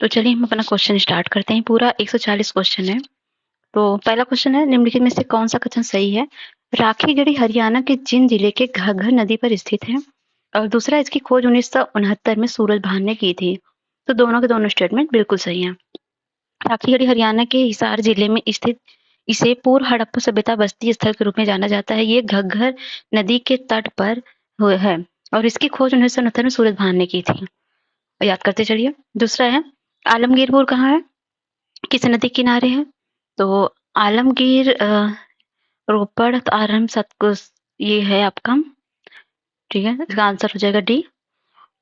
तो चलिए हम अपना क्वेश्चन स्टार्ट करते हैं। पूरा 140 क्वेश्चन है। तो पहला क्वेश्चन है, निम्नलिखित में से कौन सा कथन सही है? राखीगढ़ी हरियाणा के जींद जिले के घग्गर नदी पर स्थित है। और दूसरा, इसकी खोज 1969 में सूरज भान ने की थी। तो दोनों के दोनों स्टेटमेंट बिल्कुल सही हैं। राखीगढ़ी हरियाणा के हिसार जिले में स्थित इसे पूर्व हड़प्पा सभ्यता बस्ती स्थल के रूप में जाना जाता है। ये घग्गर नदी के तट पर है और इसकी खोज 1969 में सूरज भान ने की थी। याद करते चलिए। दूसरा है, आलमगीरपुर कहाँ है, किस नदी के किनारे है? तो आलमगीर रोपड़ आरम सतकुस, ये है आपका, ठीक है, इसका आंसर हो जाएगा डी।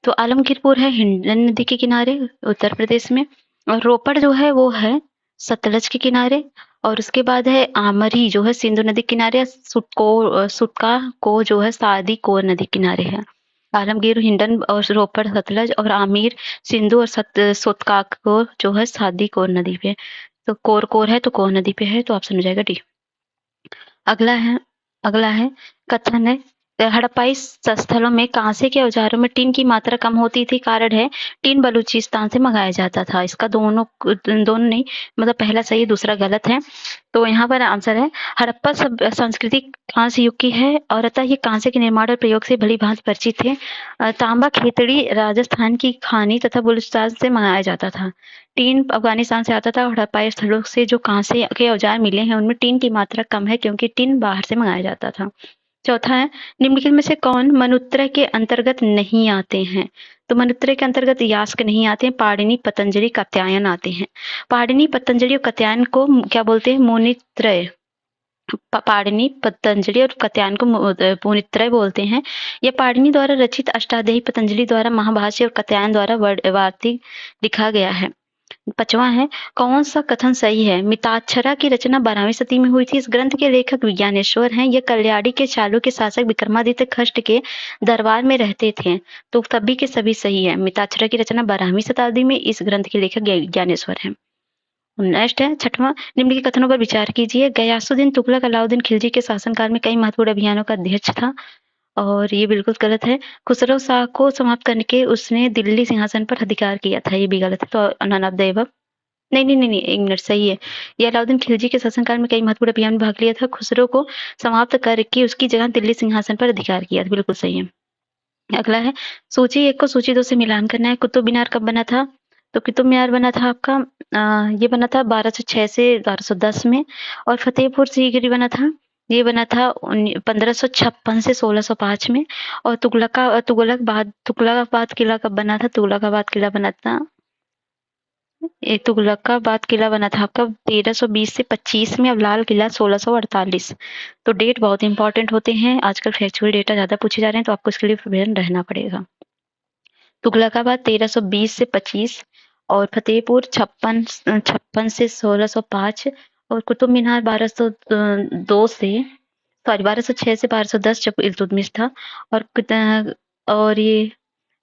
तो आलमगीरपुर है हिंडन नदी के किनारे उत्तर प्रदेश में, और रोपड़ जो है वो है सतलज के किनारे, और उसके बाद है आमरी जो है सिंधु नदी के किनारे, सुटका को जो है सादी कोर नदी किनारे है। आलमगीर हिंडन और रोपड़ सतलज, और आमिर सिंधु और सुतकाक को जो है सादी कोर नदी पे। तो कोर है तो कोर नदी पे है, तो ऑप्शन हो जाएगा डी। अगला है कथन है, हड़प्पाई स्थलों में कांसे के औजारों में टीन की मात्रा कम होती थी। कारण है, टीन बलूचिस्तान से मंगाया जाता था। इसका दोनों नहीं, मतलब पहला सही दूसरा गलत है। तो यहाँ पर आंसर है, हड़प्पा संस्कृति कांस्य युग की है और अतः ये कांसे के निर्माण और प्रयोग से भली भांति परिचित है। तांबा खेतड़ी राजस्थान की खानी तथा बलूचिस्तान से मंगाया जाता था। टीन अफगानिस्तान से आता था। हड़प्पाई स्थलों से जो कांसे के औजार मिले हैं उनमें टीन की मात्रा कम है, क्योंकि टीन बाहर से मंगाया जाता था। चौथा है, निम्नलिखित में से कौन मनुत्रय के अंतर्गत नहीं आते हैं? तो मनुत्रय के अंतर्गत यास्क नहीं आते हैं, पाणिनि पतंजलि कात्यायन आते हैं। पाणिनि पतंजलि और कात्यायन को क्या बोलते हैं? मुनित्रय। पाणिनि पतंजलि और कात्यायन को मुनित्रय बोलते हैं। यह पाणिनि द्वारा रचित अष्टाध्यायी, पतंजलि द्वारा महाभाष्य और कात्यायन द्वारा वार्तिक लिखा गया है। पांचवा है, कौन सा कथन सही है? मिताक्षरा की रचना 12वीं सदी में हुई थी। इस ग्रंथ के लेखक विज्ञानेश्वर हैं। यह कल्याणी के चालुक्य शासक विक्रमादित्य खष्ट के दरबार में रहते थे। तो सभी के सभी सही है। मिताक्षरा की रचना 12वीं शताब्दी में, इस ग्रंथ के लेखक विज्ञानेश्वर हैं। नेक्स्ट है छठवां, निम्न के कथनों पर विचार कीजिए। गयासुद्दीन तुगलक अलाउद्दीन खिलजी के शासनकाल में कई महत्वपूर्ण अभियानों का अध्यक्ष था, और ये बिल्कुल गलत है। खुसरो शाह को समाप्त करके उसने दिल्ली सिंहासन पर अधिकार किया था, ये भी गलत है। तो नन ऑफ द एबव। नहीं, एक मिनट, सही है। ये अलाउद्दीन खिलजी के शासनकाल में कई महत्वपूर्ण अभियान में भाग लिया था। खुसरो को समाप्त करके उसकी जगह दिल्ली सिंहासन पर अधिकार किया था, बिल्कुल सही है। अगला है, सूची 1 को सूची 2 से मिलान करना है। कुतुब मीनार कब बना था? तो कुतुब मीनार बना था आपका, ये बना था 1206 से 1210 में, और फतेहपुर सीकरी बना था, ये बना था 1556 से 1605 में, और तुगलकाबाद किला कब बना था? तुगलकाबाद किला बना था आपका 1320 से 25 में, अब लाल किला 1648। तो डेट बहुत इंपॉर्टेंट होते हैं। आजकल फैक्चुअल डेटा ज्यादा पूछे जा रहे हैं, तो आपको इसके लिए प्रिपेयर रहना पड़ेगा। तुगलकाबाद 1320 से 25, और फतेहपुर 56 से 1605, और कुतुब मीनार 1206 से 1210 जब इल्तुतमिश था, और ये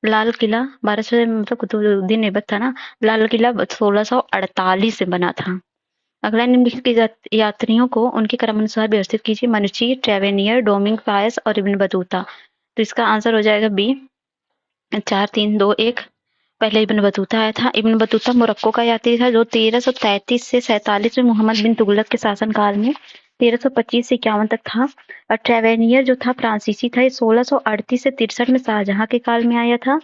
लाल किला 1200, मतलब कुतुबुद्दीन ऐबक था ना। लाल किला 1648 से बना था। अगला, निम्नलिखित के यात्रियों को उनके क्रमानुसार व्यवस्थित कीजिए। मनुची, ट्रेवेनियर, डोमिंग पायस और इब्न बतूता। तो इसका आंसर हो जाएगा बी। 4 3 2 1। पहले इब्न बतूता आया था। इब्न बतूता मोरक्को का यात्री था, जो 1333 से 47 में मोहम्मद बिन तुगलक के शासनकाल में 1325 से 51 तक था। और ट्रेवेनियर जो था फ्रांसीसी था, ये 1638 से 63 में शाहजहां के काल में आया था।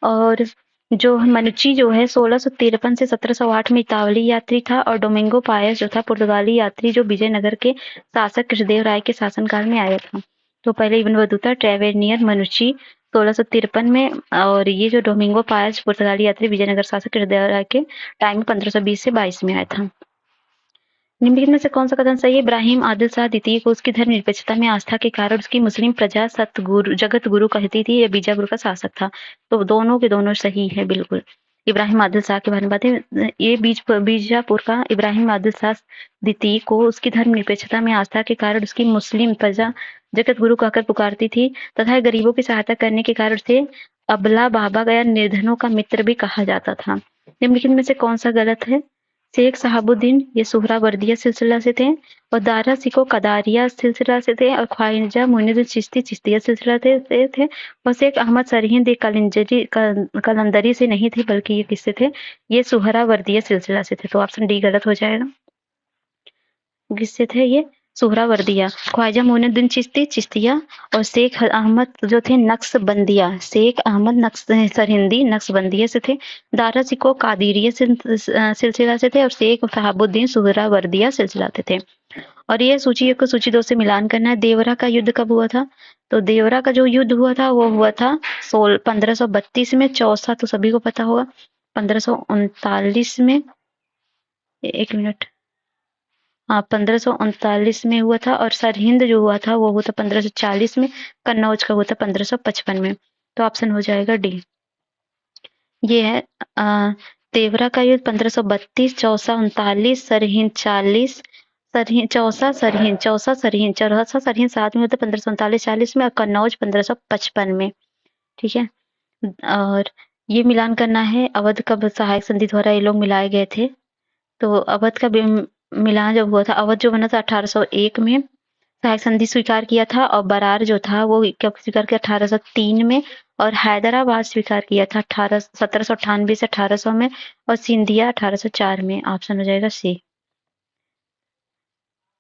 और जो मनुची जो है 1653 से 1708 में इतावली यात्री था। और डोमिंगो पायस जो था पुर्तगाली यात्री, जो विजयनगर के शासक कृष्णदेव राय के शासनकाल में आया था। तो पहले इब्न बतूता, ट्रेवेनियर, मनुची 1653 में, और ये जो डोमिंगो पायस पुर्तगाली यात्री विजयनगर शासक कृष्णदेव राय के टाइम में 1520 से 22 में आया था। निम्नलिखित में से कौन सा कथन सही है? इब्राहिम आदिल शाह द्वितीय को उसकी धर्मनिरपेक्षता में आस्था के कारण उसकी मुस्लिम प्रजा जगत गुरु कहती थी। यह बीजापुर का शासक था। तो दोनों के दोनों सही है, बिल्कुल। इब्राहिम आदिल शाह के बारे में बात है। ये बीजापुर का इब्राहिम आदिल शाह द्वितीय को उसकी धर्मनिरपेक्षता में आस्था के कारण उसकी मुस्लिम प्रजा जगत गुरु कहकर पुकारती थी, तथा गरीबों की सहायता करने के कारण से अबला बाबा या निर्धनों का मित्र भी कहा जाता था। निम्नलिखित में से कौन सा गलत है? शेख साहबुद्दीन ये सुहरावर्दिया सिलसिला से थे, और दारा सिको कदारिया सिलसिला से थे, और ख्वाजा मुइनुद्दीन चिश्ती चिश्तिया सिलसिला थे, और शेख अहमद सरहिंद ये कलंदरी से नहीं थे, बल्कि ये किससे थे, ये सुहरावर्दिया सिलसिला से थे। तो ऑप्शन डी गलत हो जाएगा। किससे थे ये, सुहरावर्दिया। ख्वाजा मुइनुद्दीन चिश्ती चिश्तिया और शेख अहमद जो थे नक्शबंदिया, शेख अहमद सरहिंदी नक्शबंदिया से थे। दारा सिको कादिरिया सिलसिला से थे, और शेख शहाबुद्दीन सुहरावर्दिया सिलसिला से थे। और ये सूची 1 को सूची 2 से मिलान करना है। देवरा का युद्ध कब हुआ था? तो देवरा का जो युद्ध हुआ था वो हुआ था 1532 में। चौसा तो सभी को पता होगा। 1539 में, एक मिनट, हाँ 1539 में हुआ था। और सरहिंद जो हुआ था वो हुआ था 1540 में। कन्नौज का हुआ था 1555 में। तो ऑप्शन हो जाएगा डी। ये है देवरा का युद्ध 1532, चौसा 39, सरहिंद 40, चौसा सरहिंद साथ में होता 1539-40 में, और कन्नौज 1555 में। ठीक है, और ये मिलान करना है। अवध कब सहायक संधि द्वारा ये लोग मिलाए गए थे? तो अवध का मिलान जब हुआ था, अवध जो बना था 1801 में सहायक संधि स्वीकार किया था, और बरार जो था वो कब स्वीकार किया? 1803 में। और हैदराबाद स्वीकार किया था 1798 से 1800 में, और सिंधिया 1804 में। ऑप्शन हो जाएगा सी।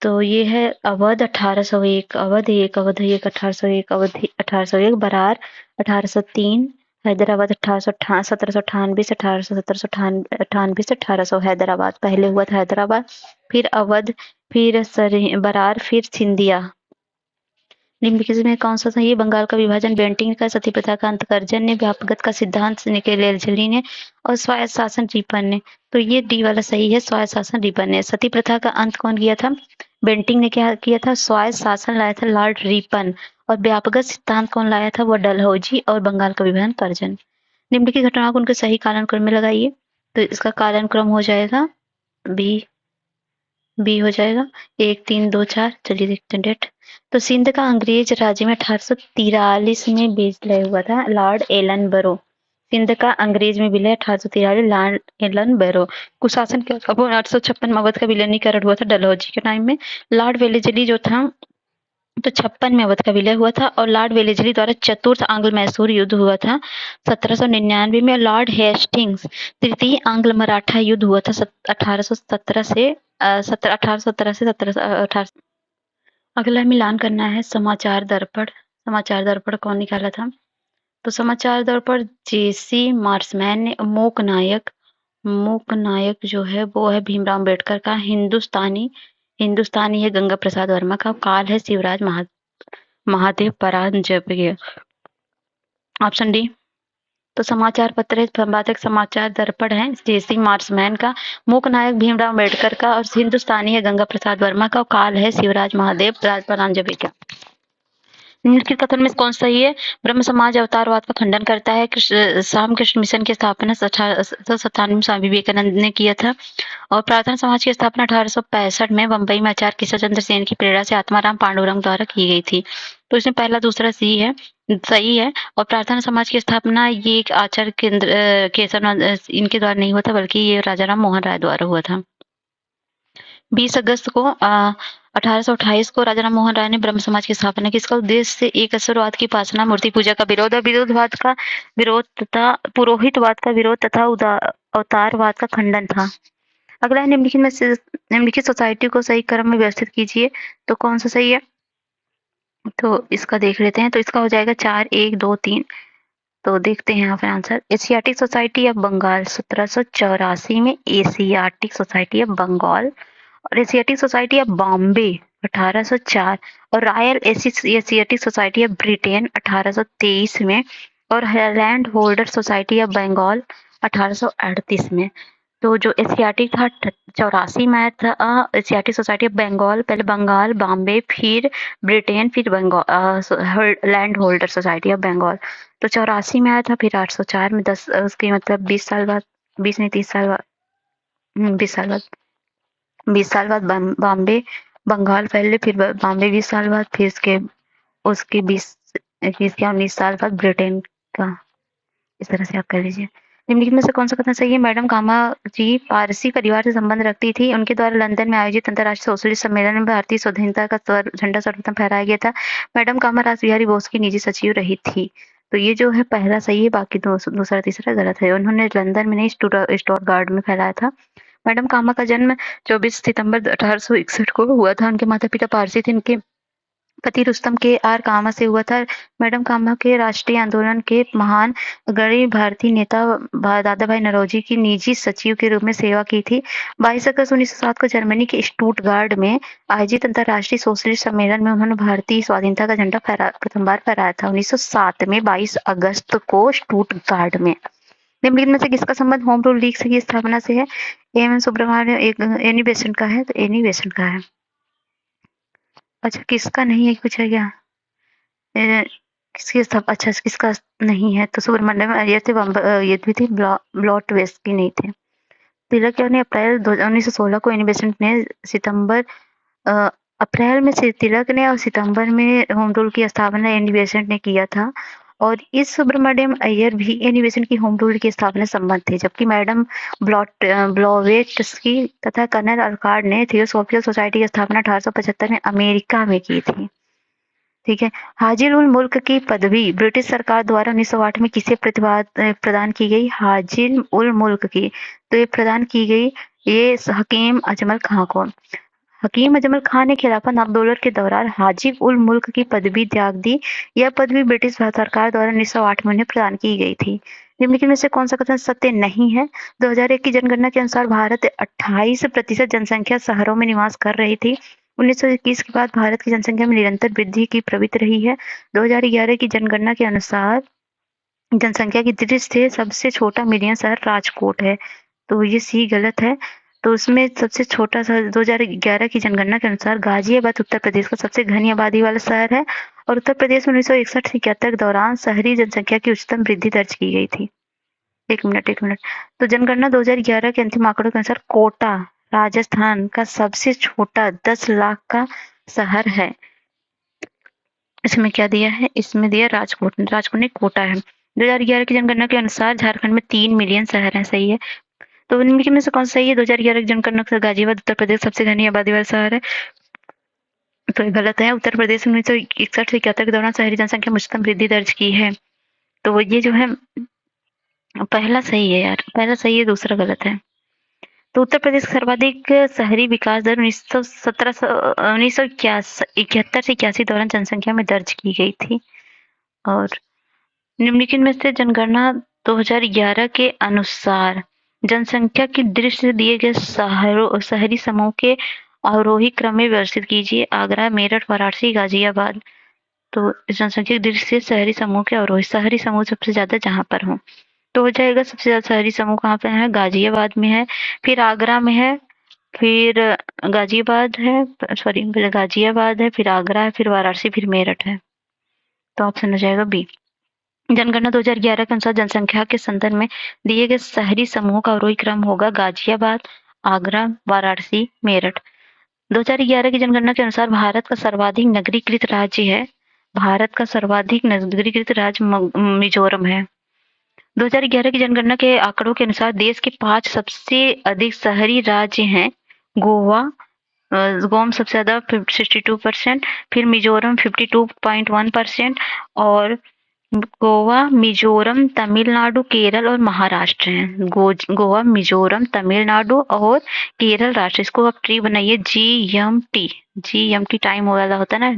तो ये है अवध 1801, अवध 1801, अवध 1801, बरार 1803, हैदराबाद 1798 से 1800 हैदराबाद पहले हुआ था, हैदराबाद, फिर अवध, फिर बरार, फिर सिंधिया। निम्नलिखित में कौन सा सही है? बंगाल का विभाजन, बेंटिंग का, सती प्रथा का अंत कर्जन ने, व्यापकता का सिद्धांत झिल्ली ने, और स्वायत्त शासन रिपन ने। तो ये डी वाला सही है, स्वायत्त शासन रिपन ने। सती प्रथा का अंत कौन किया था? बेंटिंग ने क्या किया था? स्वायत्त शासन लाया था लॉर्ड रिपन। और व्यापकता सिद्धांत कौन लाया था? वो डलहौजी और बंगाल का विभाजन कर्जन। निम्नलिखित घटनाओं को उनके सही कालानुक्रम में लगाइए। तो इसका कालानुक्रम हो जाएगा बी हो जाएगा 1, 3, 2, 4। चलिए देखते हैं डेट। तो सिंध का अंग्रेज राज्य में 1843 में विलय हुआ था लॉर्ड एलन बरो। सिंध का अंग्रेज में विलय 1843, लॉर्ड एलन बरो। कुशासन के 1856 में अवध का विलीनीकरण हुआ था डलहौजी के टाइम में। लॉर्ड वेलेस्ली जो था तो 56 में अवध का विलय हुआ था, और लॉर्ड वेलेस्ली द्वारा चतुर्थ आंग्ल मैसूर युद्ध हुआ था 1799 में। लॉर्ड हेस्टिंग्स तृतीय आंग्ल मराठा युद्ध हुआ था 1817 से 1718। अगला मिलान करना है समाचार दर्पण। समाचार दर्पण कौन निकाला था? तो समाचार दर्पण जेसी मार्समैन ने। मूक नायक जो है वो है भीमराव अम्बेडकर का। हिंदुस्तानी है गंगा प्रसाद वर्मा का। काल है शिवराज महादेव परांजपे। Option D. तो समाचार पत्र है, संपादक समाचार दर्पण है जेसी मार्समैन का। मूक नायक भीमराव अम्बेडकर का, और हिंदुस्तानी है गंगा प्रसाद वर्मा का, और काल है शिवराज महादेव परांजपे का। निम्नलिखित कथन में कौन सही है? ब्रह्म समाज अवतारवाद का खंडन करता है। रामकृष्ण मिशन की स्थापना 1897 में स्वामी विवेकानंद ने किया था, और प्रार्थना समाज की स्थापना 1865 में बंबई में आचार्य केशव चंद्र सेन की प्रेरणा से आत्माराम पांडुरंग द्वारा की गई थी। तो इसमें पहला दूसरा सही है। और प्रार्थना समाज की स्थापना ये एक आचार्य केशव इनके द्वारा नहीं हुआ था, बल्कि ये राजाराम मोहन राय द्वारा हुआ था। 20 अगस्त को 1828 को राजाराम मोहन राय ने ब्रह्म समाज की स्थापना की। इसका उद्देश्य से एक ईश्वरवाद की उपासना, मूर्ति पूजा का विरोध, तथा पुरोहितवाद का विरोध तथा अवतारवाद का खंडन था। अगला है निम्नलिखित सोसाइटी को सही क्रम में व्यवस्थित कीजिए। तो कौन सा सही है? तो इसका देख लेते हैं। तो इसका हो जाएगा 4, 1, 2, 3। तो देखते हैं यहाँ पे answer. Asiatic society of Bengal 1784 में, एशियाटिक सोसाइटी ऑफ बंगाल, और एशियाटिक सोसाइटी ऑफ बॉम्बे 1804, और royal Asiatic society of Britain 1823 में, और land holder society of Bengal 1838 में। तो जो एशियाटिक था 84 में आया था। एशियाटिक सोसाइटी ऑफ बंगाल, पहले बंगाल, बॉम्बे, फिर ब्रिटेन, फिर Bengal land holder society of Bengal. तो 84 में आया था, फिर 804 में 10 उसके मतलब 20 साल बाद, 20 नहीं 30 साल बाद, 20 साल बाद, 20 साल बाद बॉम्बे बंगाल पहले, फिर बॉम्बे 20 साल बाद, फिर उसके 20 19 साल बाद ब्रिटेन का। इस तरह से आप कर लीजिए। निम्नलिखित में से कौन सा कथन सही है? मैडम कामा जी पारसी परिवार से संबंध रखती थी। उनके द्वारा लंदन में आयोजित अंतर्राष्ट्रीय सोशलिस्ट सम्मेलन में भारतीय स्वाधीनता का झंडा सर्वप्रथम फहराया गया था। मैडम कामा रासबिहारी बोस की निजी सचिव रही थी। तो ये जो है पहला सही है, बाकी दूसरा तीसरा गलत है। उन्होंने लंदन में नहीं, स्टुटगार्ट में फैलाया था। मैडम कामा का जन्म 24 सितंबर 1861 को हुआ था। उनके माता पिता पारसी थे। उनके पति रुस्तम के आर कामा से हुआ था। मैडम कामा के राष्ट्रीय आंदोलन के महान अग्रणी भारतीय नेता दादा भाई नौरोजी की निजी सचिव के रूप में सेवा की थी। 22 अगस्त 1907 को जर्मनी के स्टुटगार्ट में आयोजित अंतर्राष्ट्रीय सोशलिस्ट सम्मेलन में उन्होंने भारतीय स्वाधीनता का झंडा प्रथम बार फहराया था। 1907 में 22 अगस्त को स्टुटगार्ट में। निम्नलिखित में से किसका संबंध होम रूल लीग की स्थापना से है? एम सुब्रमण्यम एक एनी बेसेंट का है, तो एनी बेसेंट का है। अच्छा, किसका नहीं है, कुछ है क्या? किसकी अच्छा, किसका नहीं है? तो सुब्रमण्यम अय्यर थे। ये भी थे, ब्लॉट वेस्ट की नहीं थे। तिलक ने अप्रैल 1916 को एनी बेसेंट ने सितंबर अप्रैल में से तिलक ने और सितंबर में होम रूल की स्थापना एनी बेसेंट ने किया था। और इस सुब्रमण्यम अय्यर भी एनी बेसेंट की होम रूल की स्थापना संबंध थे, जबकि मैडम ब्लॉवेट्स्की तथा कर्नल अलकार्ड ने थियोसॉफिकल सोसाइटी की स्थापना 1875 में अमेरिका में की थी। ठीक है। हाजिर उल मुल्क की पदवी ब्रिटिश सरकार द्वारा 1908 में किसे प्रदान की गई? हाजिर उल मुल्क की, तो ये प्रदान की गई ये हकीम अजमल खां को। हकीम अजमल खां ने खिलाफत आंदोलन के दौरान हाजिर उल मुल्क की पदवी त्याग दी। यह पदवी ब्रिटिश सरकार द्वारा 1908 में उन्हें प्रदान की गई थी। निम्नलिखित में से कौन सा कथन सत्य नहीं है? 2001 की जनगणना के अनुसार भारत 28% जनसंख्या शहरों में निवास कर रही थी। 1921 के बाद भारत की जनसंख्या में निरंतर वृद्धि की प्रवृत्ति रही है। 2011 की जनगणना के अनुसार जनसंख्या की दृष्टि से सबसे छोटा मीडियन शहर राजकोट है, तो ये सी गलत है। तो उसमें सबसे छोटा शहर 2011 की जनगणना के अनुसार गाजियाबाद उत्तर प्रदेश का सबसे घनी आबादी वाला शहर है। और उत्तर प्रदेश में 1961 से 71 के दौरान शहरी जनसंख्या की उच्चतम वृद्धि दर्ज की गई थी। एक मिनट। तो जनगणना 2011 के अंतिम आंकड़ों के अनुसार कोटा राजस्थान का सबसे छोटा 10 लाख का शहर है। इसमें क्या दिया है? इसमें दिया राजकोट नहीं, कोटा है। 2011 की जनगणना के अनुसार झारखंड में 3 मिलियन शहर है। सही है। तो इनमें में से कौन सा सही है? 2011 की जनगणना के गाजियाबाद उत्तर प्रदेश सबसे घनी आबादी वाला शहर है, तो ये गलत है। उत्तर प्रदेश में 1961 से 71 के दौरान शहरी जनसंख्या में उच्चतम वृद्धि दर्ज की है, तो ये जो है पहला सही है यार, पहला सही है, दूसरा गलत है। तो उत्तर प्रदेश सर्वाधिक शहरी विकास दर 1971 से 81 दौरान जनसंख्या में दर्ज की गई थी। और निम्नलिखित में से जनगणना 2011 के अनुसार जनसंख्या की दृष्टि से दिए गए शहरी समूह के अवरोही क्रम में व्यवस्थित कीजिए। आगरा, मेरठ, वाराणसी, गाजियाबाद। तो जनसंख्या की दृष्टि से शहरी समूह के अवरोही, शहरी समूह सबसे ज्यादा जहां पर हो तो हो जाएगा। सबसे ज्यादा शहरी समूह कहाँ पे है? गाजियाबाद में है, फिर आगरा में है, फिर गाजियाबाद है, सॉरी पहले गाजियाबाद है, फिर आगरा है, फिर वाराणसी, फिर मेरठ है। तो ऑप्शन हो जाएगा बी। जनगणना 2011 के अनुसार जनसंख्या के संदर्भ में दिए गए शहरी समूह का अवरोही क्रम होगा गाजियाबाद, आगरा, वाराणसी, मेरठ। 2011 की जनगणना के अनुसार भारत का सर्वाधिक नगरीकृत राज्य है, भारत का सर्वाधिक नगरीकृत राज्य मिजोरम है। 2011 की जनगणना के आंकड़ों के अनुसार देश के 5 सबसे अधिक शहरी राज्य हैं। गोवा में सबसे ज्यादा 62%, फिर मिजोरम 52.1% और गोवा, मिजोरम, तमिलनाडु, केरल और महाराष्ट्र हैं। गोवा, मिजोरम, तमिलनाडु और केरल राष्ट्र। इसको आप ट्री बनाइए, GMT टाइम वाला होता है ना,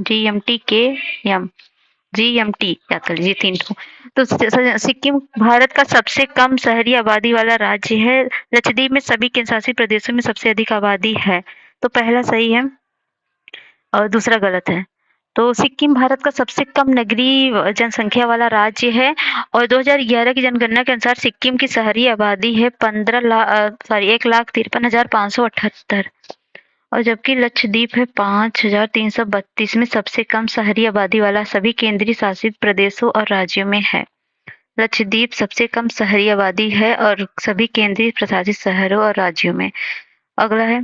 GMT याद कर लीजिए 3 को। तो सिक्किम भारत का सबसे कम शहरी आबादी वाला राज्य है। लक्षद्वीप में सभी केंद्रशासित प्रदेशों में सबसे अधिक आबादी है, तो पहला सही है और दूसरा गलत है। तो सिक्किम भारत का सबसे कम नगरीय जनसंख्या वाला राज्य है और 2011 की जनगणना के अनुसार सिक्किम की शहरी आबादी है 1,53,578 और जबकि लक्षद्वीप है 5,332 में सबसे कम शहरी आबादी वाला सभी केंद्रीय शासित प्रदेशों और राज्यों में है। लक्षद्वीप सबसे कम शहरी आबादी है और सभी केंद्रीय प्रशासित शहरों और राज्यों में। अगला है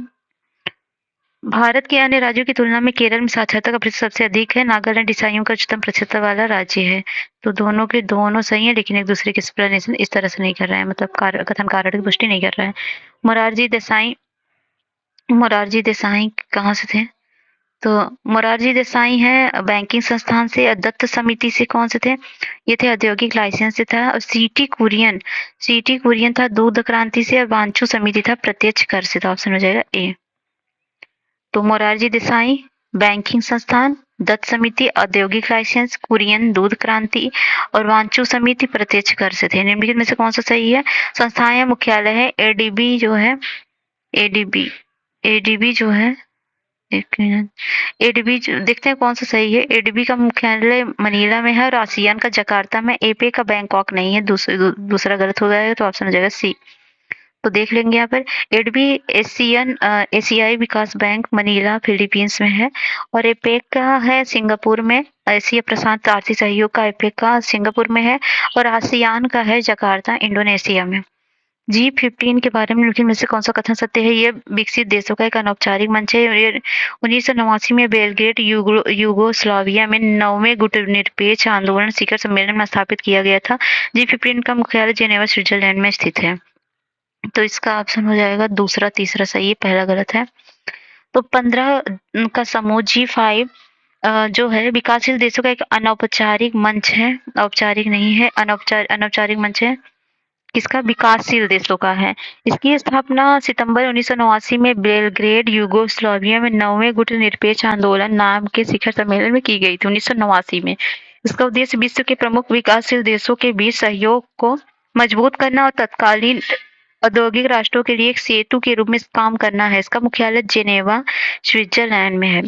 भारत के अन्य राज्यों की तुलना में केरल में साक्षरता का प्रतिशत सबसे अधिक है। नागालैंड ईसाइयों का उच्चतम प्रतिशत वाला राज्य है। तो दोनों के दोनों सही है, लेकिन एक दूसरे की एक्सप्लेनेशन इस तरह से नहीं कर रहा है, मतलब कथन कारण की पुष्टि नहीं कर रहा है। मोरारजी देसाई मोरारजी देसाई कहाँ से थे? तो मोरारजी देसाई है बैंकिंग संस्थान से, दत्त समिति से कौन से थे? ये थे औद्योगिक लाइसेंस से था। और सीटी कुरियन था दूध क्रांति से, और वांचू समिति था प्रत्यक्ष कर से था। ऑप्शन हो जाएगा ए। तो मोरारजी देसाई बैंकिंग संस्थान, दत्त समिति औद्योगिक लाइसेंस, कुरियन दूध क्रांति और वांचू समिति प्रत्यक्ष कर से थे। निम्नलिखित में से कौन सा सही है? संस्थाएं या मुख्यालय है एडीबी जो है, एडीबी एडीबी जो है, एक मिनट, एडीबी देखते हैं कौन सा सही है। एडीबी का मुख्यालय मनीला में है और आसियान का जकार्ता में। एपे का बैंकॉक नहीं है, दूसरा गलत हो जाएगा, तो ऑप्शन हो जाएगा सी। तो देख लेंगे यहाँ पर एडबी एशियाई विकास बैंक मनीला फिलीपींस में है, और एपेक का है सिंगापुर में। एशिया प्रशांत आर्थिक सहयोग का एपेक का सिंगापुर में है, और आसियान का है जकार्ता इंडोनेशिया में। G15 के बारे में निम्नलिखित में से कौन सा कथन सत्य है? ये विकसित देशों का एक अनौपचारिक मंच है। ये 1989 में बेलग्रेड यूगोस्लाविया में 9वें गुटनिरपेक्ष आंदोलन शिखर सम्मेलन में स्थापित किया गया था। G15 का मुख्यालय जेनेवा स्विट्जरलैंड में स्थित है। तो इसका ऑप्शन हो जाएगा दूसरा, तीसरा सही है, पहला गलत है। तो 15 का समूह G5 जो है विकासशील देशों का एक अनौपचारिक मंच है, औपचारिक नहीं है, अनौपचारिक मंच है। किसका? विकासशील देशों का है। इसकी स्थापना सितंबर 1989 में बेलग्रेड यूगोस्लाविया में 9वें गुटनिरपेक्ष आंदोलन नाम के शिखर सम्मेलन में की गई थी 1989 में। इसका उद्देश्य विश्व के प्रमुख विकासशील देशों के बीच सहयोग को मजबूत करना और तत्कालीन औद्योगिक राष्ट्रों के लिए एक सेतु के रूप में काम करना है। इसका मुख्यालय जेनेवा स्विट्जरलैंड में है।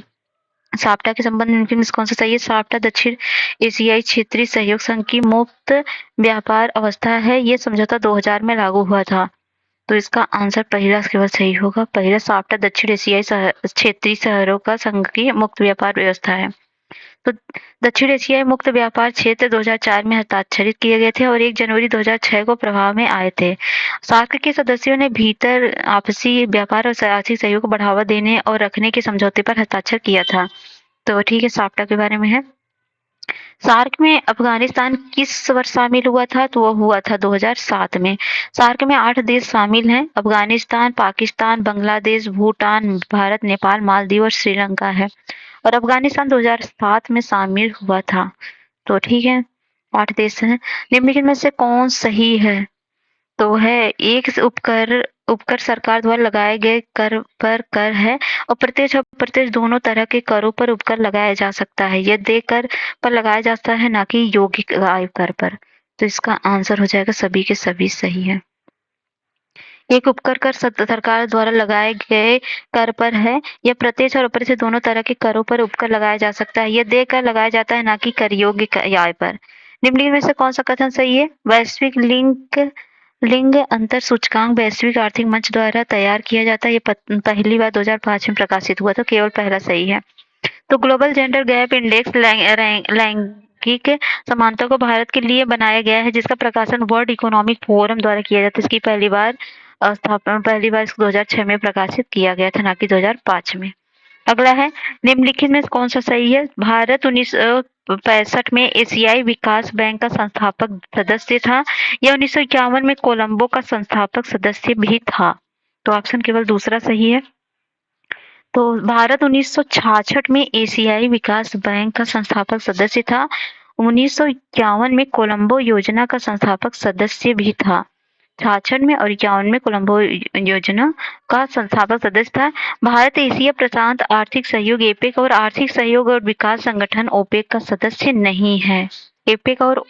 साप्टा के संबंध में निम्नलिखित में से कौन सा सही है? साप्टा दक्षिण एशियाई क्षेत्रीय सहयोग संघ की मुक्त व्यापार अवस्था है। ये समझौता 2000 में लागू हुआ था। तो इसका आंसर पहला केवल सही होगा। पहला साप्टा दक्षिण एशियाई क्षेत्रीय शहरों का संघ की मुक्त व्यापार व्यवस्था है। तो दक्षिण एशियाई मुक्त व्यापार क्षेत्र 2004 में हस्ताक्षरित किए गए थे और 1 जनवरी 2006 को प्रभाव में आए थे। सार्क के सदस्यों ने भीतर आपसी व्यापार और आर्थिक सहयोग को बढ़ावा देने और रखने के समझौते पर हस्ताक्षर किया था। तो ठीक है, साप्टा के बारे में है। सार्क में अफगानिस्तान किस वर्ष शामिल हुआ था? तो वह हुआ था 2007 में। सार्क में 8 देश शामिल हैं। अफगानिस्तान, पाकिस्तान, बांग्लादेश, भूटान, भारत, नेपाल, मालदीव और श्रीलंका है। और अफगानिस्तान 2007 में शामिल हुआ था। तो ठीक है, 8 देश हैं। निम्नलिखित में से कौन सही है? तो है एक उपकर सरकार द्वारा लगाए गए कर पर कर है, और प्रत्यक्ष और अप्रत्यक्ष दोनों तरह के करों पर उपकर लगाया जा सकता है। यह देय कर पर लगाया जाता है, ना कि यौगिक आय कर पर। तो इसका आंसर हो जाएगा सभी के सभी सही है। एक उपकर कर सरकार द्वारा लगाए गए कर पर है। यह प्रत्यक्ष और अप्रत्यक्ष दोनों तरह के करों पर उपकर लगाया जा सकता है। यह देय कर लगाया जाता है, ना कि कर योग्य आय पर। निम्नलिखित में से कौन सा कथन सही है? वैश्विक लिंग अंतर सूचकांक वैश्विक आर्थिक मंच द्वारा तैयार किया जाता है। ये पहली बार 2005 में प्रकाशित हुआ था। केवल पहला सही है। तो ग्लोबल जेंडर गैप इंडेक्स लैंगिक समानता को भारत के लिए बनाया गया है, जिसका प्रकाशन वर्ल्ड इकोनॉमिक फोरम द्वारा किया जाता है। इसकी पहली बार इसको 2006 में प्रकाशित किया गया था, ना कि 2005 में। अगला है निम्नलिखित में कौन सा सही है? भारत 1965 में एशियाई विकास बैंक का संस्थापक सदस्य था। यह 1951 में कोलंबो का संस्थापक सदस्य भी था। तो ऑप्शन केवल दूसरा सही है। तो भारत 1966 में एशियाई विकास बैंक का संस्थापक सदस्य था। 1951 में कोलंबो योजना का संस्थापक सदस्य भी था। 66 में और 51 में कोलंबो योजना का संस्थापक सदस्य था। भारत एशिया प्रशांत आर्थिक सहयोग एपेक और आर्थिक सहयोग और विकास संगठन ओपेक का सदस्य नहीं है। एपेक और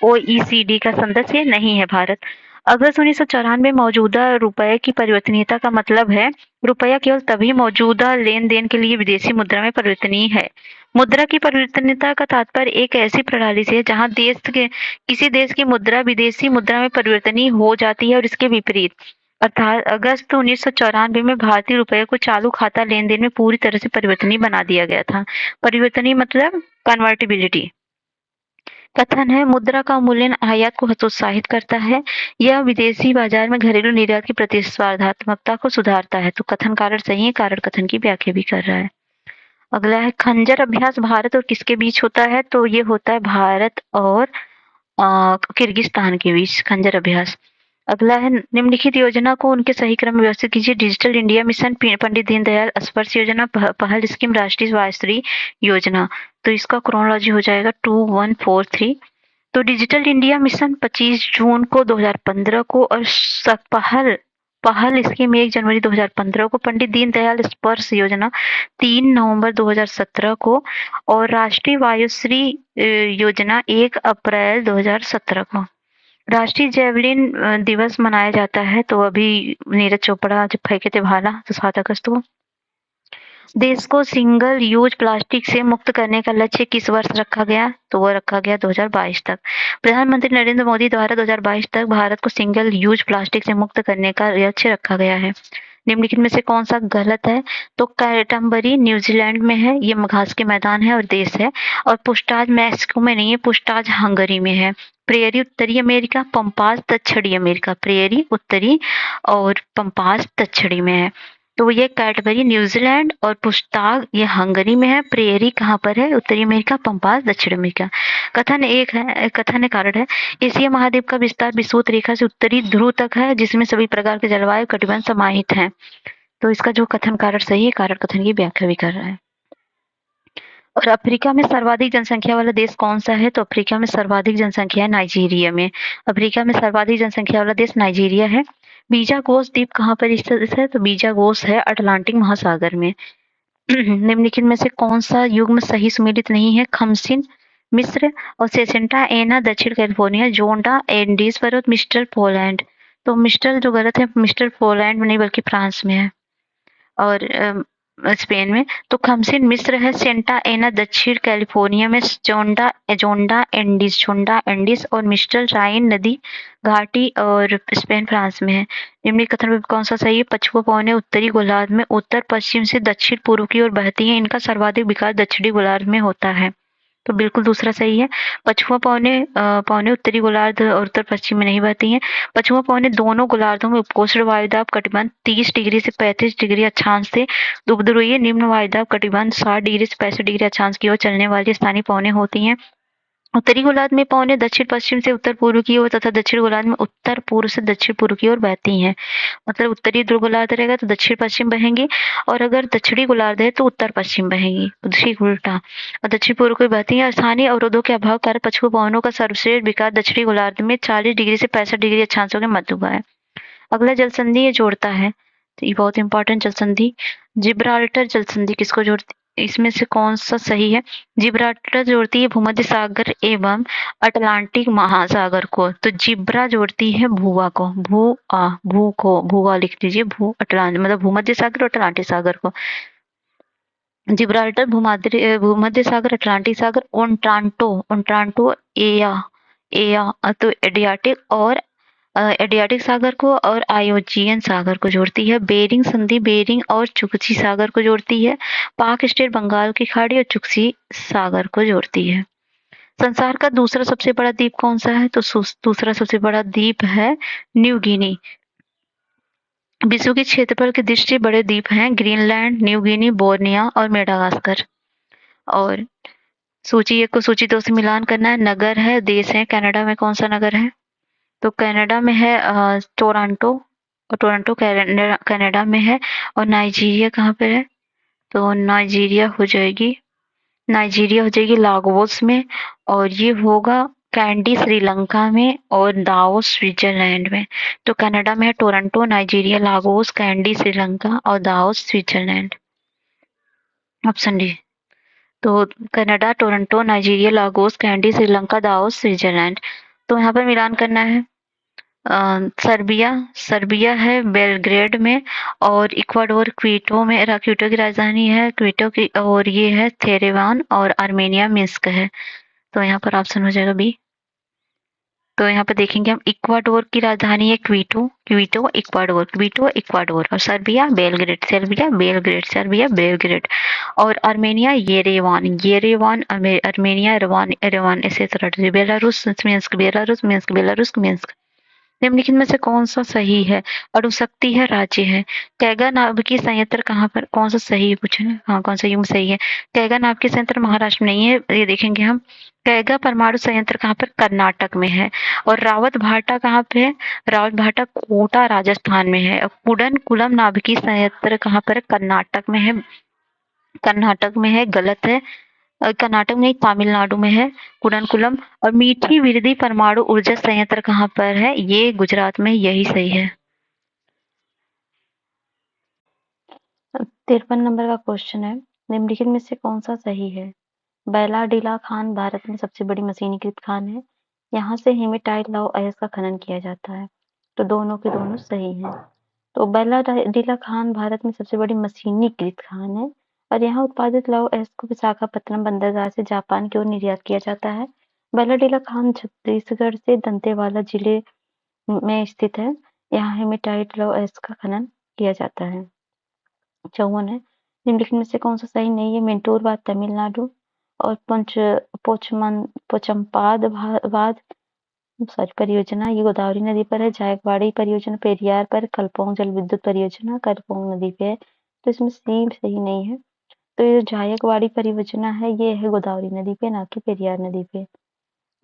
ओईसीडी का सदस्य नहीं है भारत। अगस्त 1994 में मौजूदा रुपये की परिवर्तनीयता का मतलब है रुपया केवल तभी मौजूदा लेन देन के लिए विदेशी मुद्रा में परिवर्तनीय है। मुद्रा की परिवर्तनीयता का तात्पर्य एक ऐसी प्रणाली से है जहां किसी देश की मुद्रा विदेशी मुद्रा में परिवर्तनीय हो जाती है और इसके विपरीत। अर्थात अगस्त 1994 में भारतीय रुपये को चालू खाता लेन देन में पूरी तरह से परिवर्तनीय बना दिया गया था। परिवर्तनीय मतलब कन्वर्टिबिलिटी। कथन है मुद्रा का अवमूल्यन आयात को हतोत्साहित करता है। यह विदेशी बाजार में घरेलू निर्यात की प्रतिस्पर्धात्मकता को सुधारता है। तो कथन कारण सही है, कारण कथन की व्याख्या भी कर रहा है। अगला है खंजर अभ्यास भारत और किसके बीच होता है? तो ये होता है भारत और किर्गिस्तान के बीच खंजर अभ्यास। अगला है निम्नलिखित योजना को उनके सही क्रम में व्यवस्थित कीजिए। Digital India mission, Pandit Deendayal स्पर्श योजना, पहल स्कीम, राष्ट्रीय वायुश्री योजना। तो इसका क्रोनोलॉजी हो जाएगा 2143। तो डिजिटल इंडिया मिशन 25 जून को 2015 को और पहल पहल स्कीम 1 जनवरी 2015 को, पंडित दीनदयाल स्पर्श योजना 3 नवंबर 2017 को और राष्ट्रीय वायुश्री योजना 1 अप्रैल 2017 को। राष्ट्रीय जेवलिन दिवस मनाया जाता है। तो अभी नीरज चोपड़ा जब फेंके थे भाला तो 7 अगस्त को। देश को सिंगल यूज प्लास्टिक से मुक्त करने का लक्ष्य किस वर्ष रखा गया? तो वो रखा गया 2022 तक। प्रधानमंत्री नरेंद्र मोदी द्वारा 2022 तक भारत को सिंगल यूज प्लास्टिक से मुक्त करने का लक्ष्य रखा गया है। निम्नलिखित में से कौन सा गलत है? तो कैटमबरी न्यूजीलैंड में है, ये घास के मैदान है और देश है। और पुस्टाज मैक्सिको में नहीं है, पुस्टाज हंगरी में है। प्रेयरी उत्तरी अमेरिका, पंपास दक्षिणी अमेरिका। प्रेयरी उत्तरी और पंपास दक्षिणी में है। तो ये कैडबरी न्यूजीलैंड और पुस्ताग ये हंगरी में है। प्रेयरी कहाँ पर है? उत्तरी अमेरिका, पंपास दक्षिण अमेरिका। कथन एक है, कथन कारण है एशिया महाद्वीप का विस्तार विषुवत रेखा से उत्तरी ध्रुव तक है, जिसमें सभी प्रकार के जलवायु कटिबंध समाहित हैं। तो इसका जो कथन कारण सही है, कारण कथन की व्याख्या भी कर रहा है। और अफ्रीका में सर्वाधिक जनसंख्या वाला देश कौन सा है? तो अफ्रीका में सर्वाधिक जनसंख्या है नाइजीरिया में। अफ्रीका में सर्वाधिक जनसंख्या वाला देश नाइजीरिया है। बीजागोस द्वीप कहाँ पर स्थित है? तो बीजागोस है अटलांटिक महासागर में। निम्नलिखित में से कौन सा युग्म सही सुमेलित नहीं है? खमसिन मिस्र और सेसेंटा एना दक्षिण कैलिफोर्निया, जोंडा एंडीज पर्वत, मिस्टर पोलैंड। तो मिस्टर जो गलत है, मिस्टर पोलैंड में नहीं बल्कि फ्रांस में है और स्पेन में। तो खमसिन मिस्र है, सेंटा एना दक्षिण कैलिफोर्निया में, जोंडा जोंडा एंडीज और मिस्टर राइन नदी घाटी और स्पेन फ्रांस में है। निम्नलिखित कथन में कौन सा सही है? पछुआ पवनें उत्तरी गोलार्ध में उत्तर पश्चिम से दक्षिण पूर्व की ओर बहती हैं। इनका सर्वाधिक विकास दक्षिणी गोलार्ध में होता है। तो बिल्कुल दूसरा सही है। पछुआ पवनें उत्तरी गोलार्ध और उत्तर पश्चिम में नहीं बहती हैं। पछुआ पवनें दोनों गोलार्धों में उपोष्ण वायुदाब कटिबंध 30 डिग्री से 35 डिग्री अक्षांश से उपध्रुवीय निम्न वायुदाब कटिबंध 60 डिग्री से 65 डिग्री अक्षांश की ओर चलने वाली स्थानीय पवनें होती हैं। उत्तरी गोलार्ध में पवनें दक्षिण पश्चिम से उत्तर पूर्व की ओर तथा दक्षिण गोलार्ध में उत्तर पूर्व से दक्षिण पूर्व की ओर बहती हैं। मतलब उत्तरी ध्रुव गोलार्ध रहेगा तो दक्षिण पश्चिम बहेंगी और अगर दक्षिणी गोलार्ध है तो उत्तर पश्चिम बहेंगी, ठीक उल्टा। और दक्षिण पूर्व को बहती हैं। स्थानीय अवरोधों के अभाव कारण पछुआ पवनों का सर्वश्रेष्ठ विकास दक्षिणी गोलार्ध में 40 डिग्री से 65 डिग्री अक्षांशों के मध्य हुआ है। अगला जल संधि ये जोड़ता है, तो ये बहुत इंपॉर्टेंट जल संधि। जिब्राल्टर जल संधि किसको जोड़ती? इसमें से कौन सा सही है? जिब्राल्टर जोड़ती है भूमध्य सागर एवं अटलांटिक महासागर को। तो जिब्रा जोड़ती है भूवा को, भूवा लिख लीजिए, भू अटलांटिक मतलब भूमध्य सागर और अटलांटिक सागर को। जिब्राल्टर भूमध्य सागर, अटलांटिक सागर, ओंटांटो एया तो एडियाटिक सागर को और आयोजियन सागर को जोड़ती है। बेरिंग संधि बेरिंग और चुकची सागर को जोड़ती है। पाक स्टेट बंगाल की खाड़ी और चुकची सागर को जोड़ती है। संसार का दूसरा सबसे बड़ा द्वीप कौन सा है? तो दूसरा सबसे बड़ा द्वीप है न्यू गिनी। विश्व के क्षेत्रफल की दृष्टि बड़े द्वीप हैं ग्रीनलैंड, न्यू गिनी, बोर्निया और मेडागास्कर। और सूची 1 को सूची 2 से मिलान करना है। नगर है, देश है, कनाडा में कौन सा नगर है? तो कनाडा में है टोरंटो, और टोरंटो कनाडा में है। और नाइजीरिया कहाँ पे है? तो नाइजीरिया हो जाएगी लागोस में, और ये होगा कैंडी श्रीलंका में और दाओस स्विट्जरलैंड में। तो कनाडा में है Toronto, Nigeria, Lagos, candy Sri Lanka और दाओस स्विट्जरलैंड। Option D. तो Canada, Toronto, Nigeria, Lagos, candy Sri Lanka, Davos Switzerland. तो यहाँ पर मिलान करना है। सर्बिया है बेलग्रेड में, और इक्वाडोर क्वीटो की राजधानी है क्वीटो की, और ये है थेरेवान, और आर्मेनिया मिन्स्क है। तो यहाँ पर ऑप्शन हो जाएगा बी। तो यहाँ पे देखेंगे हम इक्वाडोर की राजधानी है क्वीटो, क्वीटो इक्वाडोर, क्वीटो इक्वाडोर। और Serbia Belgrade, Serbia Belgrade, Serbia Belgrade. और आर्मेनिया येरेवान, येरेवान आर्मेनिया, रवान एरेवान, ऐसे तरह। Belarus Minsk, Belarus Minsk, Belarus Minsk. निम्नलिखित में से कौन सा सही है? अणुशक्ति है, राज्य है। कैगा नाभिकीय संयंत्र कहाँ पर, कौन सा सही पूछे? हाँ, कौन सा युग्म सही है? कैगा नाभिकीय संयंत्र महाराष्ट्र में नहीं है, ये देखेंगे हम। कैगा परमाणु संयंत्र कहाँ पर? कर्नाटक में है। और रावत भाटा कहाँ पे है? रावत भाटा कोटा राजस्थान में है। और कुडनकुलम नाभिकीय संयंत्र कहाँ पर है? कर्नाटक में है। कर्नाटक में है, गलत है। कर्नाटक में तमिलनाडु में है कुडनकुलम। और मीठी विरदी परमाणु ऊर्जा संयंत्र कहाँ पर है? ये गुजरात में, यही सही है। 53 नंबर का क्वेश्चन है, निम्नलिखित में से कौन सा सही है? बैलाडीला खान भारत में सबसे बड़ी मशीनीकृत खान है। यहाँ से हेमेटाइट लौह अयस्क का खनन किया जाता है। तो दोनों के दोनों सही हैं। तो बैलाडीला खान भारत में सबसे बड़ी मशीनीकृत खान है और यहाँ उत्पादित लौह अयस्क को विशाखापत्तनम बंदरगाह से जापान की ओर निर्यात किया जाता है। बैलाडीला खान छत्तीसगढ़ से दंतेवाड़ा जिले में स्थित है। यहाँ हेमेटाइट लौह अयस्क का खनन किया जाता है। 54 है, निम्नलिखित में से कौन सा सही नहीं है? मेंटूरवाद तमिलनाडु और पोचमपाद वाद परियोजना ये गोदावरी नदी पर है। जायकवाड़ी परियोजना पेरियार पर, कलपोंग जल विद्युत परियोजना करपोंग नदी पे है। तो इसमें सी सही नहीं है। तो ये जायकवाड़ी परियोजना है, ये है गोदावरी नदी पे, ना कि पेरियार नदी पे।